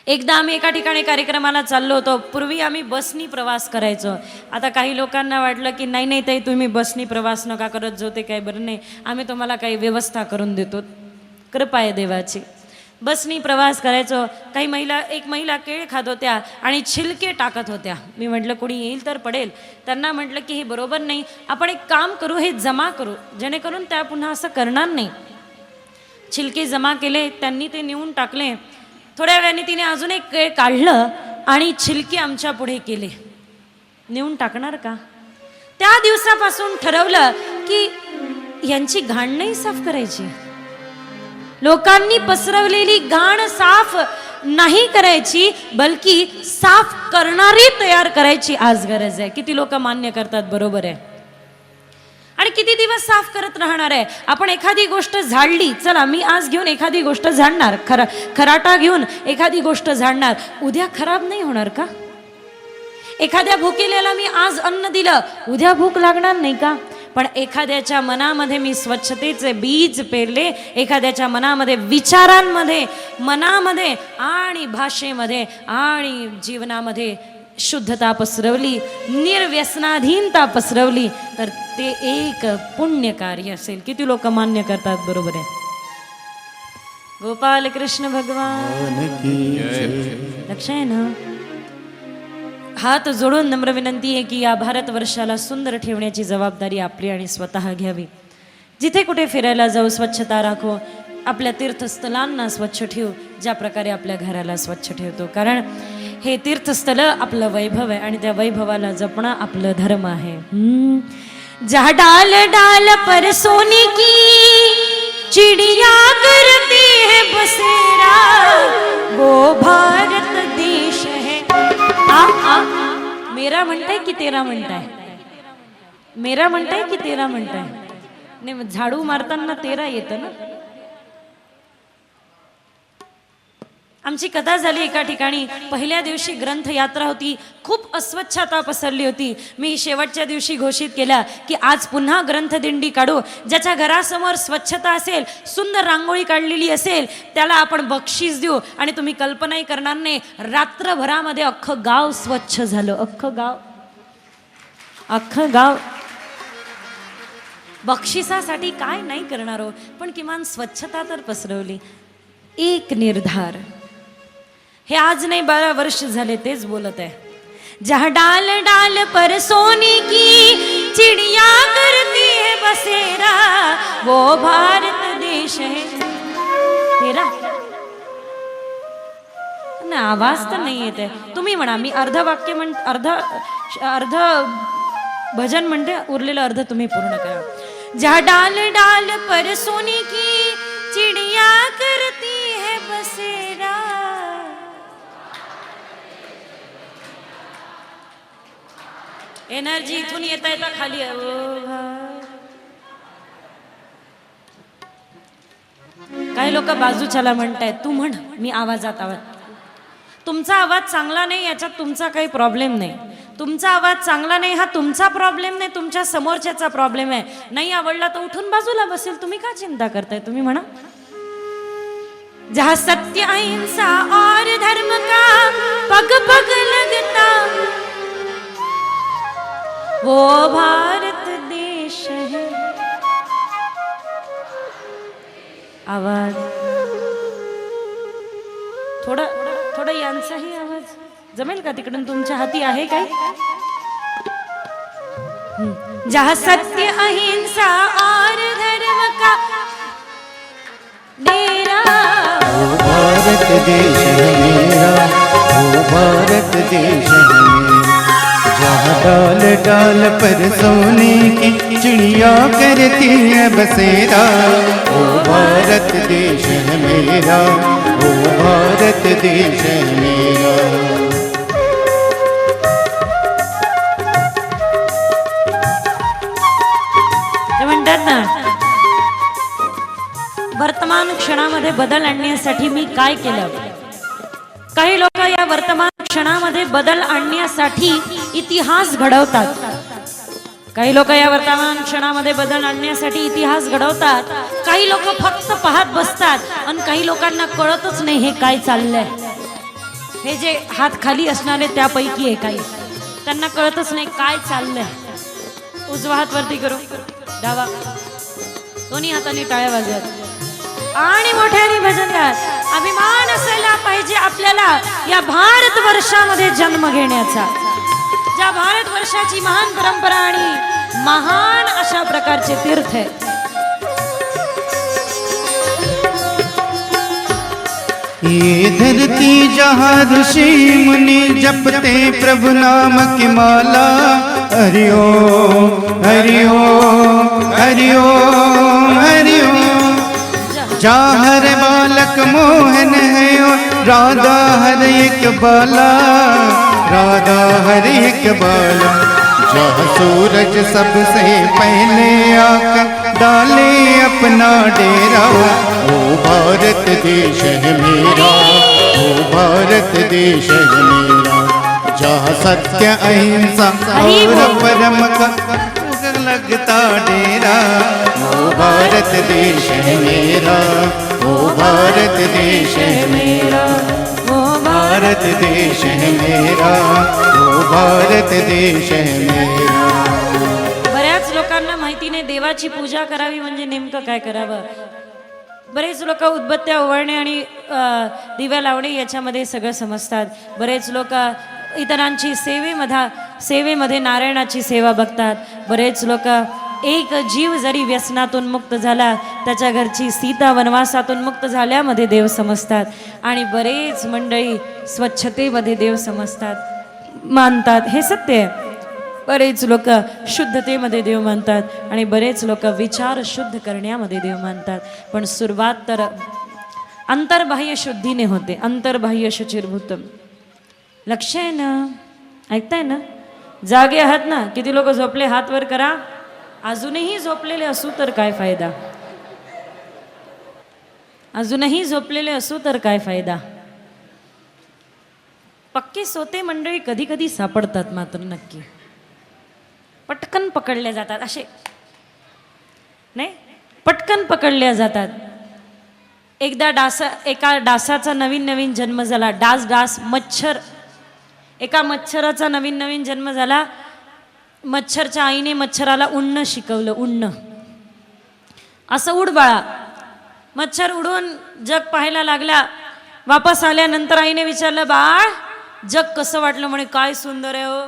एकदा आम्ही एका ठिकाणी कार्यक्रमाला चाललो होतो. पूर्वी आम्ही बसनी प्रवास करायचो. आता काही लोकांना वाटलं की नाही नाही ताई तुम्ही बसनी प्रवास नका करत जो ते काही बरं नाही, आम्ही तुम्हाला काही व्यवस्था करून देतो. कृपा आहे देवाची. बसनी प्रवास करायचो. काही एक महिला केळ खात होत्या आणि छिलके टाकत होत्या. मी म्हटलं कोणी येईल तर पडेल. त्यांना म्हटलं की हे बरोबर नाही, आपण एक काम करू, हे जमा करू जेणेकरून त्या पुन्हा असं करणार नाही. छिलके जमा केले, त्यांनी ते नेऊन टाकले. थोड्या वेळाने तिने अजून एक केळ काढलं आणि छिलके आमच्या पुढे केले. नेऊन टाकणार का. त्या दिवसापासून ठरवलं की यांची घाण नाही साफ करायची, लोकांनी पसरवलेली घाण साफ नाही करायची, बल्कि साफ करणारी तयार करायची आज गरज आहे. किती लोक मान्य करतात, बरोबर आहे. आणि किती दिवस साफ करत राहणार आहे आपण. एखादी गोष्ट झाडली, चला मी आज घेऊन एखादी गोष्ट झाडणार, खराटा घेऊन एखादी गोष्ट झाडणार, उद्या खराब नाही होणार का. एखाद्या भुकेलेला मी आज अन्न दिलं, उद्या भूक लागणार नाही का. पण एखाद्याच्या मनामध्ये मी स्वच्छतेचे बीज पेरले, एखाद्याच्या मनामध्ये, विचारांमध्ये, मनामध्ये आणि भाषेमध्ये आणि जीवनामध्ये शुद्धता पसरवली, निर्व्यसनाधीनता पसरवली, तर ते एक पुण्य कार्य असेल. किती लोक मान्य करतात, बरोबर आहे. गोपाल कृष्ण भगवान लक्ष आहे ना. हात जोडून नम्र विनंती आहे की या भारतवर्षाला सुंदर ठेवण्याची जबाबदारी आपली आणि स्वतः घ्यावी. जिथे कुठे फिरायला जाऊ स्वच्छता राखो, आपल्या तीर्थस्थळांना स्वच्छ ठेवू, ज्या प्रकारे आपल्या घराला स्वच्छ ठेवतो. कारण हे तीर्थस्थळ आपलं वैभव आहे आणि त्या वैभवाला जपणं आपलं धर्म आहे. जहाँ डाल डाल पर सोने की चिड़िया करती है बसेरा, वो भारत देश है. मेरा म्हणताय की तेरा म्हणताय, मेरा म्हणताय की तेरा म्हणताय. नाही, झाडू मारताना तेरा येतं ना. आमची कथा झाली एका ठिकाणी. पहिल्या दिवशी ग्रंथ यात्रा होती, खूप अस्वच्छता पसरली होती. मी शेवटच्या दिवशी घोषित केला की आज पुन्हा ग्रंथ दिंडी काढू. ज्याच्या घरासमोर स्वच्छता असेल, सुंदर रांगोळी काढलेली असेल, त्याला आपण बक्षीस देऊ. आणि तुम्ही कल्पनाही करणार नाही, रात्रभरामध्ये अख्खं गाव स्वच्छ झालं. अख्खं गाव बक्षिसासाठी काय नाही करणार हो, पण किमान स्वच्छता तर पसरवली. एक निर्धार, हे आज नाही 12 वर्ष झाले तेच बोलत आहे. जहाँ डाल डाल पर सोने की चिड़िया करती है बसेरा, वो भारत देश है तेरा. ना आवाज तर नाही येत आहे. तुम्ही म्हणा, मी अर्ध वाक्य अर्ध भजन म्हणते, उरलेलं अर्ध तुम्ही पूर्ण करा. जा डाल डाल पर सोने की चिड़िया करती है बसेरा. एनर्जी इथून येता येता खाली काही लोक बाजूच्याला म्हणतायत, तू म्हण, मी आवाजात आवाज. तुमचा आवाज चांगला नाही याच्यात तुमचा काही प्रॉब्लेम नाही. तुमचा आवाज चांगला नाही हा तुमचा प्रॉब्लेम नाही, तुमच्या समोरच्याचा प्रॉब्लेम आहे. नाही आवडला तर उठून बाजूला बसेल, तुम्ही का चिंता करताय. तुम्ही म्हणा. जहाँ सत्य अहिंसा और धर्म का पग पग लगता वो भारत देश है. आवाज थोडा थोडा यांचाही आवाज जमेल का तिकडून, तुमच्या हाती आहे काय. जहाँ सत्य अहिंसा और धर्म का डेरा. ओ भारत देश है मेरा, ओ भारत देश है मेरा. जहाँ डाल डाल पर सोने की चिड़िया करती है बसेरा. ओ भारत देश है मेरा, ओ भारत देश है मेरा. ते म्हणतात ना, वर्तमान क्षणामध्ये बदल आणण्यासाठी मी काय केलं. काही लोक या वर्तमान क्षणामध्ये बदल आणण्यासाठी इतिहास घडवतात. काही लोक या वर्तमान क्षणामध्ये बदल आणण्यासाठी इतिहास घडवतात. काही लोक फक्त पाहत बसतात आणि काही लोकांना कळतच नाही हे काय चाललंय. हे जे हात खाली असणारे त्यापैकी आहे काही, त्यांना कळतच नाही काय चाललंय. उजवा हात वरती करू, डावा, दोन्ही हाताने टाळ्या वाजवत आणि मोठ्याने भजन गात. अभिमान असायला पाहिजे आपल्याला या भारत वर्षामध्ये जन्म घेण्याचा. ज्या भारत वर्षाची महान परंपरा आणि महान अशा प्रकारचे तीर्थ आहे. ये धरती जहाँ ऋषि मुनि जपते प्रभु नाम की माला. हरि ओम हरि ओम हरि ओम हरि ओम. जहाँ हर बालक मोहन है और राधा हर एक बाला. राधा हर एक बाला. जहाँ सूरज सबसे पहले आकर डाले अपना डेरा. ओ भारत देश है मेरा, ओ भारत देश है मेरा. जहाँ सत्य अहिंसा और परम का लगता डेरा. ओ भारत देश है मेरा, ओ भारत देश है मेरा. ओ भारत देश है मेरा, ओ भारत देश है मेरा. बऱ्याच लोकांना माहिती नाही देवाची पूजा करावी म्हणजे नेमकं काय करावं. बरेच लोक उदबत्त्या ओवाळणे आणि दिव्या लावणे याच्यामध्ये सगळं समजतात. बरेच लोक इतरांची सेवेमध्ये नारायणाची सेवा बघतात. बरेच लोक एक जीव जरी व्यसनातून मुक्त झाला त्याच्या घरची सीता वनवासातून मुक्त झाल्यामध्ये देव समजतात. आणि बरेच मंडळी स्वच्छतेमध्ये देव समजतात मानतात, हे सत्य आहे. बरेच लोक शुद्धतेमध्ये देव मानतात आणि बरेच लोक विचार शुद्ध करण्यामध्ये देव मानतात. पण सुरुवात तर अंतर्बाह्य शुद्धीने होते. अंतर्बाह्य शुचिर्भूतम. लक्ष आहे ना, ऐकताय ना, जागे आहात ना. किती लोक झोपले हात वर करा. अजूनही झोपलेले असू तर काय फायदा. अजूनही झोपलेले असू तर काय फायदा. पक्के सोते मंडळी कधी कधी सापडतात मात्र नक्की. पटकन पकडल्या जातात असे नाही, पटकन पकडल्या जातात. एका डासाचा नवीन जन्म झाला. डास मच्छर. एका मच्छराचा नवीन जन्म झाला. मच्छरच्या आईने मच्छराला उडणं शिकवलं. उडणं असं उड बाळा. मच्छर उडून जग पाहायला लागला. वापस आल्यानंतर आईने विचारलं, बाळ जग कसं वाटलं. म्हणे काय सुंदर आहे हो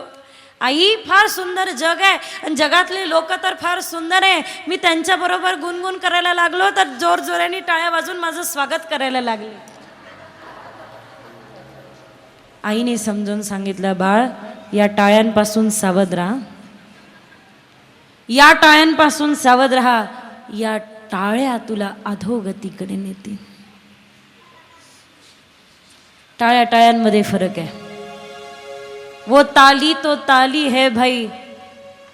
आई, फार सुंदर जग आहे आणि जगातले लोक तर फार सुंदर आहे. मी त्यांच्याबरोबर गुणगुण करायला लागलो तर जोरजोराने टाळ्या वाजून माझं स्वागत करायला लागले. आईने समजून सांगितलं, बाळ या टाळ्यांपासून सावध राहा. या टाळ्यांपासून सावध राहा, या टाळ्या तुला अधोगतीकडे नेतील. टाळ्या टाळ्यांमध्ये फरक है. वो ताली तो ताली है भाई,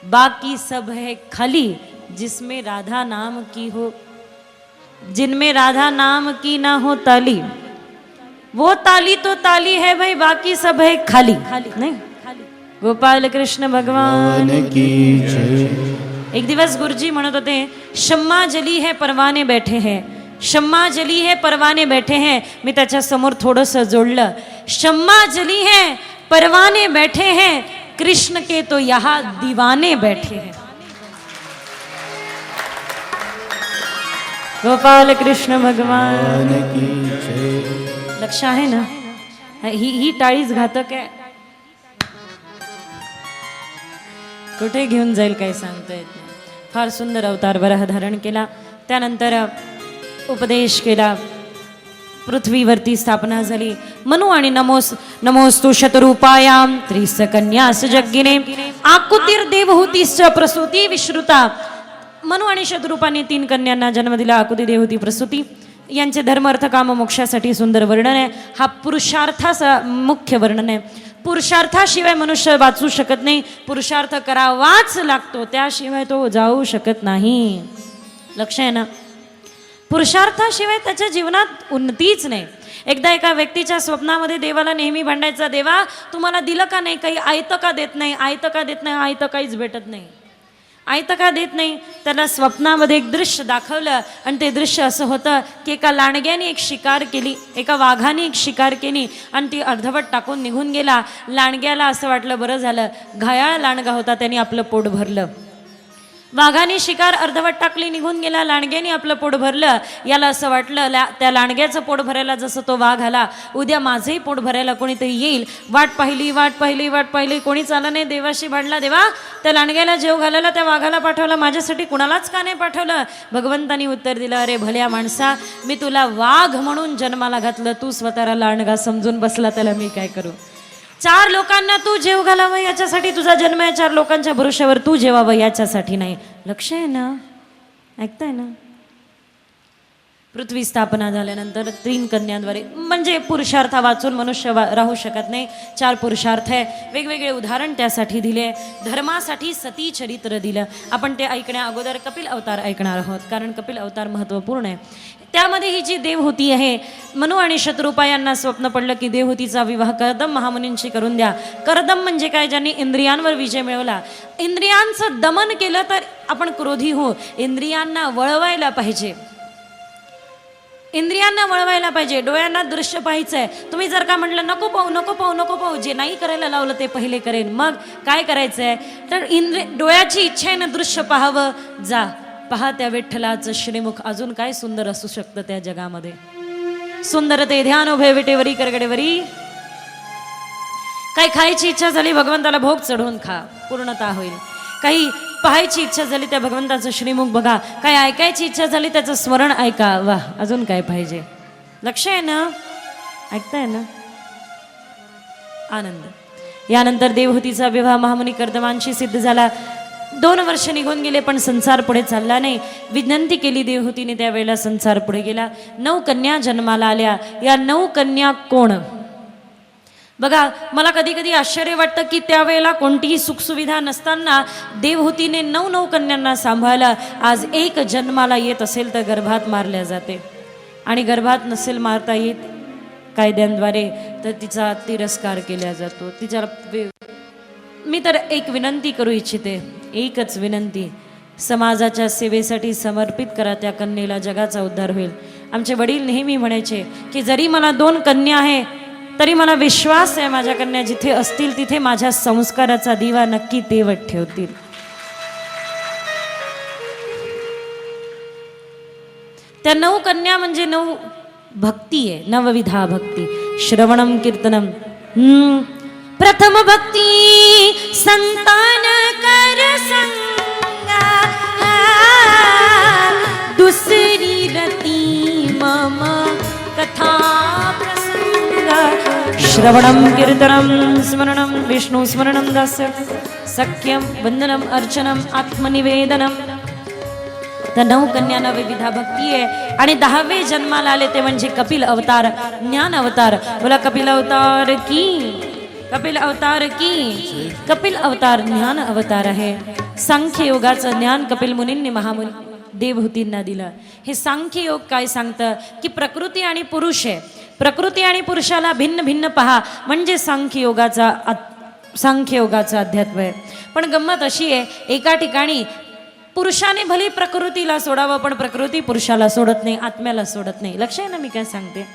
बाकी सब है खाली. जिसमें राधा नाम की हो, जिनमें राधा नाम की ना हो ताली, वो ताली तो ताली है भाई, बाकी सब है खाली. नहीं, गोपाल कृष्ण भगवान की जय. एक दिवस गुरुजी म्हणत होते, शम्मा जली है परवाने बैठे हैं, शम्मा जली है परवाने बैठे हैं. मी त्याच्या समोर थोडंसं जोडलं, शम्मा जली है परवाने बैठे हैं, कृष्ण के तो यहाँ दीवाने बैठे हैं. गोपाल कृष्ण भगवान की जय. लक्ष आहे ना, ही टाळीच घातक आहे. कुठे घेऊन जाईल काही सांगता येत नाही. फार सुंदर अवतार वराह धारण केला. त्यानंतर उपदेश केला, पृथ्वीवरती स्थापना झाली. मनु आणि नमोस्तु शतरूपायाम त्रिसकन्यास जग्गिने आकुतीर देवहूतीश्च प्रसूती विश्रुता. मनु आणि शतरूपाने 3 कन्यांना जन्म दिला. आकुती, देवहूती, प्रसूती यांचे धर्म अर्थ काम मोक्षासाठी सुंदर वर्णन आहे. हा पुरुषार्थाचा मुख्य वर्णन आहे. पुरुषार्थाशिवाय मनुष्य वाचू शकत नाही, पुरुषार्थ करावाच लागतो, त्याशिवाय तो जाऊ शकत नाही. लक्ष आहे ना, पुरुषार्थाशिवाय त्याच्या जीवनात उन्नतीच नाही. एकदा एका व्यक्तीच्या स्वप्नामध्ये देवाला नेहमी भांडायचा, देवा तुम्हाला दिलं का नाही, काही आयतं का देत नाही, आयतं का देत नाही, आयतं काहीच भेटत नाही, आयतं का देत नाही. त्याला स्वप्नामध्ये एक दृश्य दाखवलं आणि ते दृश्य असं होतं की एका लांडग्याने एक शिकार केली, एका वाघाने एक शिकार केली आणि ती अर्धवट टाकून निघून गेला. लांडग्याला असं वाटलं बरं झालं, घायाळ लांडगा होता, त्याने आपलं पोट भरलं. वाघाने शिकार अर्धवट टाकली, निघून गेला, लांडग्याने आपलं पोट भरलं. याला असं वाटलं त्या लांडग्याचं पोट भरायला जसं तो वाघ आला, उद्या माझंही पोट भरायला कोणीतरी येईल. वाट पाहिली, कोणीच आलं नाही. देवाशी भांडला, देवा त्या लांडग्याला जेव घालायला त्या वाघाला पाठवलं, माझ्यासाठी कुणालाच का नाही पाठवलं. भगवंतानी उत्तर दिलं, अरे भल्या माणसा, मी तुला वाघ म्हणून जन्माला घातलं, तू स्वतःला लांडगा समजून बसला, त्याला मी काय करू. 4 लोकांना तू जेव घालावं याच्यासाठी तुझा जन्म आहे, 4 लोकांच्या भरोश्यावर तू जेवावं याच्यासाठी नाही. लक्ष आहे ना, ऐकताय ना. पृथ्वी स्थापना झाल्यानंतर 3 कन्यांद्वारे, म्हणजे पुरुषार्थ वाचून मनुष्य राहू शकत नाही. 4 पुरुषार्थ आहे, वेगवेगळे उदाहरण त्यासाठी दिले. धर्मासाठी सती चरित्र दिलं. आपण ते ऐकण्या अगोदर कपिल अवतार ऐकणार आहोत, कारण कपिल अवतार महत्त्वपूर्ण आहे. त्यामध्ये ही जी देवहूती आहे, मनु आणि शतरूपा यांना स्वप्न पडलं की देवहूतीचा विवाह करदम महामुनींशी करून द्या. करदम म्हणजे काय, ज्यांनी इंद्रियांवर विजय मिळवला. इंद्रियांचं दमन केलं तर आपण क्रोधी हो. इंद्रियांना वळवायला पाहिजे, इंद्रियांना वळवायला पाहिजे. डोळ्यांना दृश्य पाहायचंय. तुम्ही जर का म्हटलं नको पाहू, जे नाही करायला लावलं ते पहिले करेन, मग काय करायचंय, तर डोळ्याची इच्छा आहे ना दृश्य पाहावं, जा पहा त्या विठ्ठलाचं श्रीमुख. अजून काय सुंदर असू शकतं त्या जगामध्ये. सुंदर ते ध्यान उभे विटेवरी करगडेवरी. काही खायची इच्छा झाली, भगवंताला भोग चढवून खा, पूर्णता होईल. काही पाहायची इच्छा झाली, त्या भगवंताचं श्रीमुख बघा. काही ऐकायची इच्छा झाली, त्याचं स्मरण ऐका. वा, अजून काय पाहिजे. लक्ष आहे ना, ऐकताय ना, आनंद. यानंतर देवहूतीचा विवाह महामुनी कर्दमांशी सिद्ध झाला. 2 वर्ष निघून गेले, पण संसार पुढे चालला नाही. विनंती केली देवहूतीने, त्यावेळेला संसार पुढे गेला. 9 कन्या जन्माला आल्या. या 9 कन्या कोण बघा. मला कधी कधी आश्चर्य वाटतं की त्यावेळेला कोणतीही सुखसुविधा नसताना देवहूतीने 9 कन्यांना सांभाळलं. आज एक जन्माला येत असेल तर गर्भात मारल्या जाते, आणि गर्भात नसेल मारता येत कायद्यांद्वारे तर तिचा तिरस्कार केला जातो. तिच्या मी तर एक विनंती करू इच्छिते, एकच विनंती, समाजाच्या सेवेसाठी समर्पित करा त्या कन्येला, जगाचा उद्धार होईल. आमचे वडील नेहमी म्हणायचे की जरी मला 2 कन्या आहे तरी मला विश्वास आहे माझ्या कन्या जिथे असतील तिथे माझ्या संस्काराचा दिवा नक्की तेवत ठेवतील. त्या 9 कन्या म्हणजे 9 भक्ती आहे, 9विधा भक्ती. श्रवणम कीर्तनम, प्रथम भक्ती संतान कर संगा, दुसरी रती मम कथा प्रसंगा. श्रवणम कीर्तनम स्मरणम विष्णु स्मरणम दास्य, सख्यम वंदनम अर्चनम आत्मनिवेदनम. तर 9 कन्यांना विविधा भक्ती आहे आणि 10वे जन्माला आले ते म्हणजे कपिल अवतार, ज्ञान अवतार. बोला कपिल अवतार की, कपिल अवतार की. कपिल अवतार ज्ञान अवतार आहे. सांख्य योगाचं ज्ञान कपिल मुनींनी महामुनी देवहूतींना दिलं. हे सांख्य योग काय सांगतं की प्रकृती आणि पुरुष आहे, प्रकृती आणि पुरुषाला भिन्न भिन्न पहा म्हणजे सांख्य योगाचा अध्यात्म आहे. पण गंमत अशी आहे, एका ठिकाणी पुरुषाने भली प्रकृतीला सोडावं पण प्रकृती पुरुषाला सोडत नाही, आत्म्याला सोडत नाही. लक्ष आहे ना मी काय सांगते.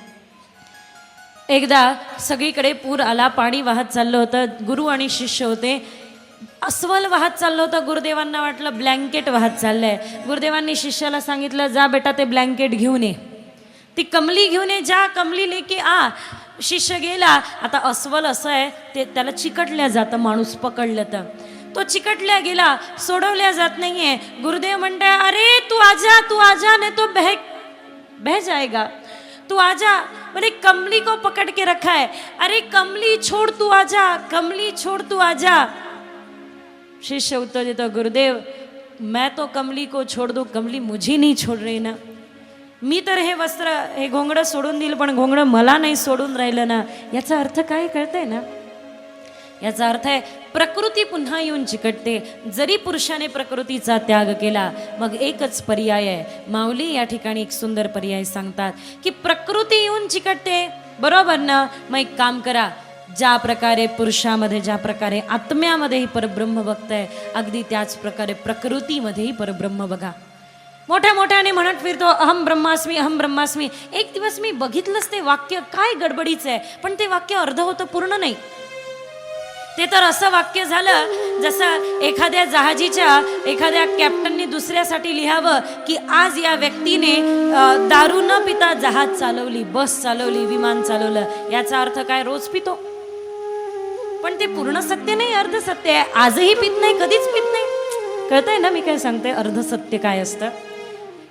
एकदा सगळीकडे पूर आला, पाणी वाहत चाललं होतं. गुरु आणि शिष्य होते. अस्वल वाहत चाललं होतं. गुरुदेवांना वाटलं ब्लँकेट वाहत चाललंय. गुरुदेवांनी शिष्याला सांगितलं, जा बेटा ते ब्लँकेट घेऊन ये, ती कमली घेऊन ये, जा कमली लेके आ. शिष्य गेला. आता अस्वल असं आहे ते त्याला चिकटल्या जातं, माणूस पकडलं तर तो चिकटल्या गेला, सोडवल्या जात नाहीये. गुरुदेव म्हणते, अरे तू आजा नहीं तो बह जाएगा, तू आजा. बोले कमली को पकड़ के रखा है. अरे कमली छोड़ तू आजा, कमली छोड़ तू आजा. शिष्य उत्तर देता, गुरुदेव मैं तो कमली को छोड़ दूं, कमली मुझे नहीं छोड़ रही ना. मी तर हे वस्त्र हे घोंगडं सोडून दिलं पण घोंगडं मला नाही सोडून राहिलं ना. याचा अर्थ काय कळतंय ना. याचा अर्थ आहे प्रकृती पुन्हा येऊन चिकटते. जरी पुरुषाने प्रकृतीचा त्याग केला मग एकच पर्याय आहे. माऊली या ठिकाणी एक सुंदर पर्याय सांगतात की प्रकृती येऊन चिकटते, बरोबर ना. मग एक काम करा, ज्या प्रकारे पुरुषामध्ये ज्या प्रकारे आत्म्यामध्येही परब्रह्म बघताय अगदी त्याच प्रकारे प्रकृतीमध्येही परब्रह्म बघा. मोठ्या मोठ्याने म्हणत फिरतो अहम ब्रह्मास्मी, अहम ब्रह्मास्मी. एक दिवस मी बघितलंच ते वाक्य काय गडबडीचं आहे, पण ते वाक्य अर्ध होतं, पूर्ण नाही. ते तर असं वाक्य झालं जसं एखाद्या जहाजीच्या एखाद्या कॅप्टनने दुसऱ्यासाठी लिहावं की आज या व्यक्तीने दारू न पिता जहाज चालवली, बस चालवली, विमान चालवलं. याचा अर्थ काय, रोज पितो. पण ते पूर्ण सत्य नाही, अर्ध सत्य आहे. आजही पित नाही, कधीच पित नाही. कळतंय ना मी काय सांगते. अर्ध सत्य काय असतं,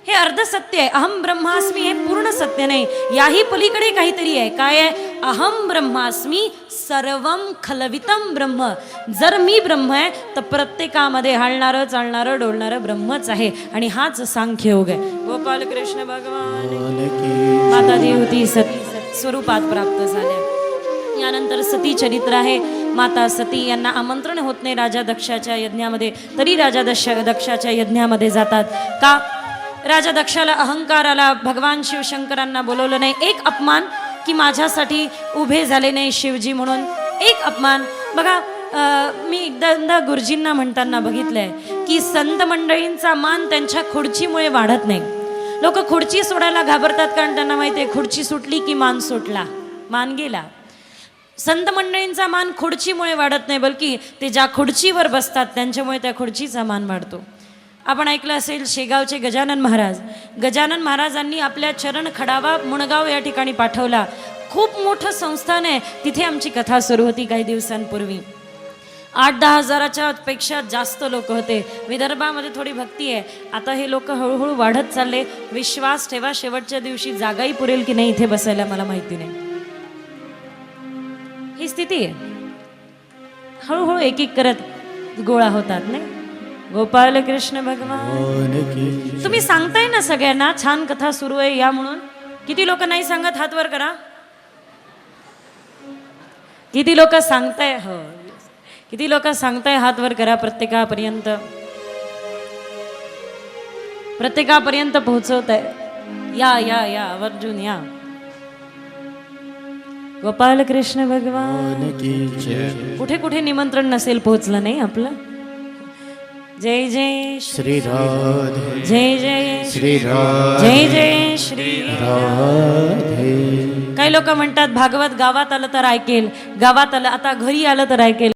हे अर्ध सत्य आहे. अहम ब्रह्मास्मी हे पूर्ण सत्य नाही, याही पलीकडे काहीतरी आहे. काय आहे, अहम ब्रह्मास्मी सर्वम खलवितम ब्रह्म. जर मी ब्रह्म आहे तर प्रत्येकामध्ये हलणारं चालणारं डोलणारं ब्रह्मच आहे आणि हाच सांख्य योग आहे. गोपाल कृष्ण भगवान. माता देवती सती स्वरूपात प्राप्त झाल्या. यानंतर सती चरित्र आहे. माता सती यांना आमंत्रण होत नाही राजा दक्षाच्या यज्ञामध्ये, तरी राजा दक्षाच्या यज्ञामध्ये जातात. का, राजा दक्षाला अहंकार आला, भगवान शिवशंकरांना बोलवलं नाही. एक अपमान की माझ्यासाठी उभे झाले नाही शिवजी म्हणून, एक अपमान. बघा मी एकदा गुरुजींना म्हणताना बघितलंय की संत मंडळींचा मान त्यांच्या खुर्चीमुळे वाढत नाही. लोक खुर्ची सोडायला घाबरतात कारण त्यांना माहिती आहे खुर्ची सुटली की मान सुटला, मान गेला. संत मंडळींचा मान खुर्चीमुळे वाढत नाही, बल्कि ते ज्या खुर्चीवर बसतात त्यांच्यामुळे त्या खुर्चीचा मान वाढतो. आपण ऐकलं असेल शेगावचे गजानन महाराज. गजानन महाराजांनी आपल्या चरण खडावा मुणगाव या ठिकाणी पाठवला. खूप मोठं संस्थान आहे. तिथे आमची कथा सुरू होती काही दिवसांपूर्वी. 8-10 हजाराच्या पेक्षा जास्त लोक होते. विदर्भामध्ये थोडी भक्ती आहे. आता हे लोक हळूहळू वाढत चालले. विश्वास ठेवा, शेवटच्या दिवशी जागाही पुरेल की नाही इथे बसायला मला माहिती नाही. ही स्थिती आहे. हळूहळू एक एक करत गोळा होतात नाही. गोपाल कृष्ण भगवान. तुम्ही सांगताय ना सगळ्यांना छान कथा सुरू आहे या म्हणून. किती लोक नाही सांगत, हात वर करा. किती लोक सांगताय, हो किती लोक सांगताय, हात वर करा. प्रत्येकापर्यंत पोहोचवत आहे. या या या अर्जुन या. गोपाल कृष्ण भगवान. कुठे कुठे निमंत्रण नसेल पोहोचलं नाही आपलं. जय जय श्री राधे, जय जय श्री राधे, जय जय श्री राधे. काही लोक म्हणतात भागवत गावात आलं तर ऐकेल, गावात आलं आता घरी आलं तर ऐकेल.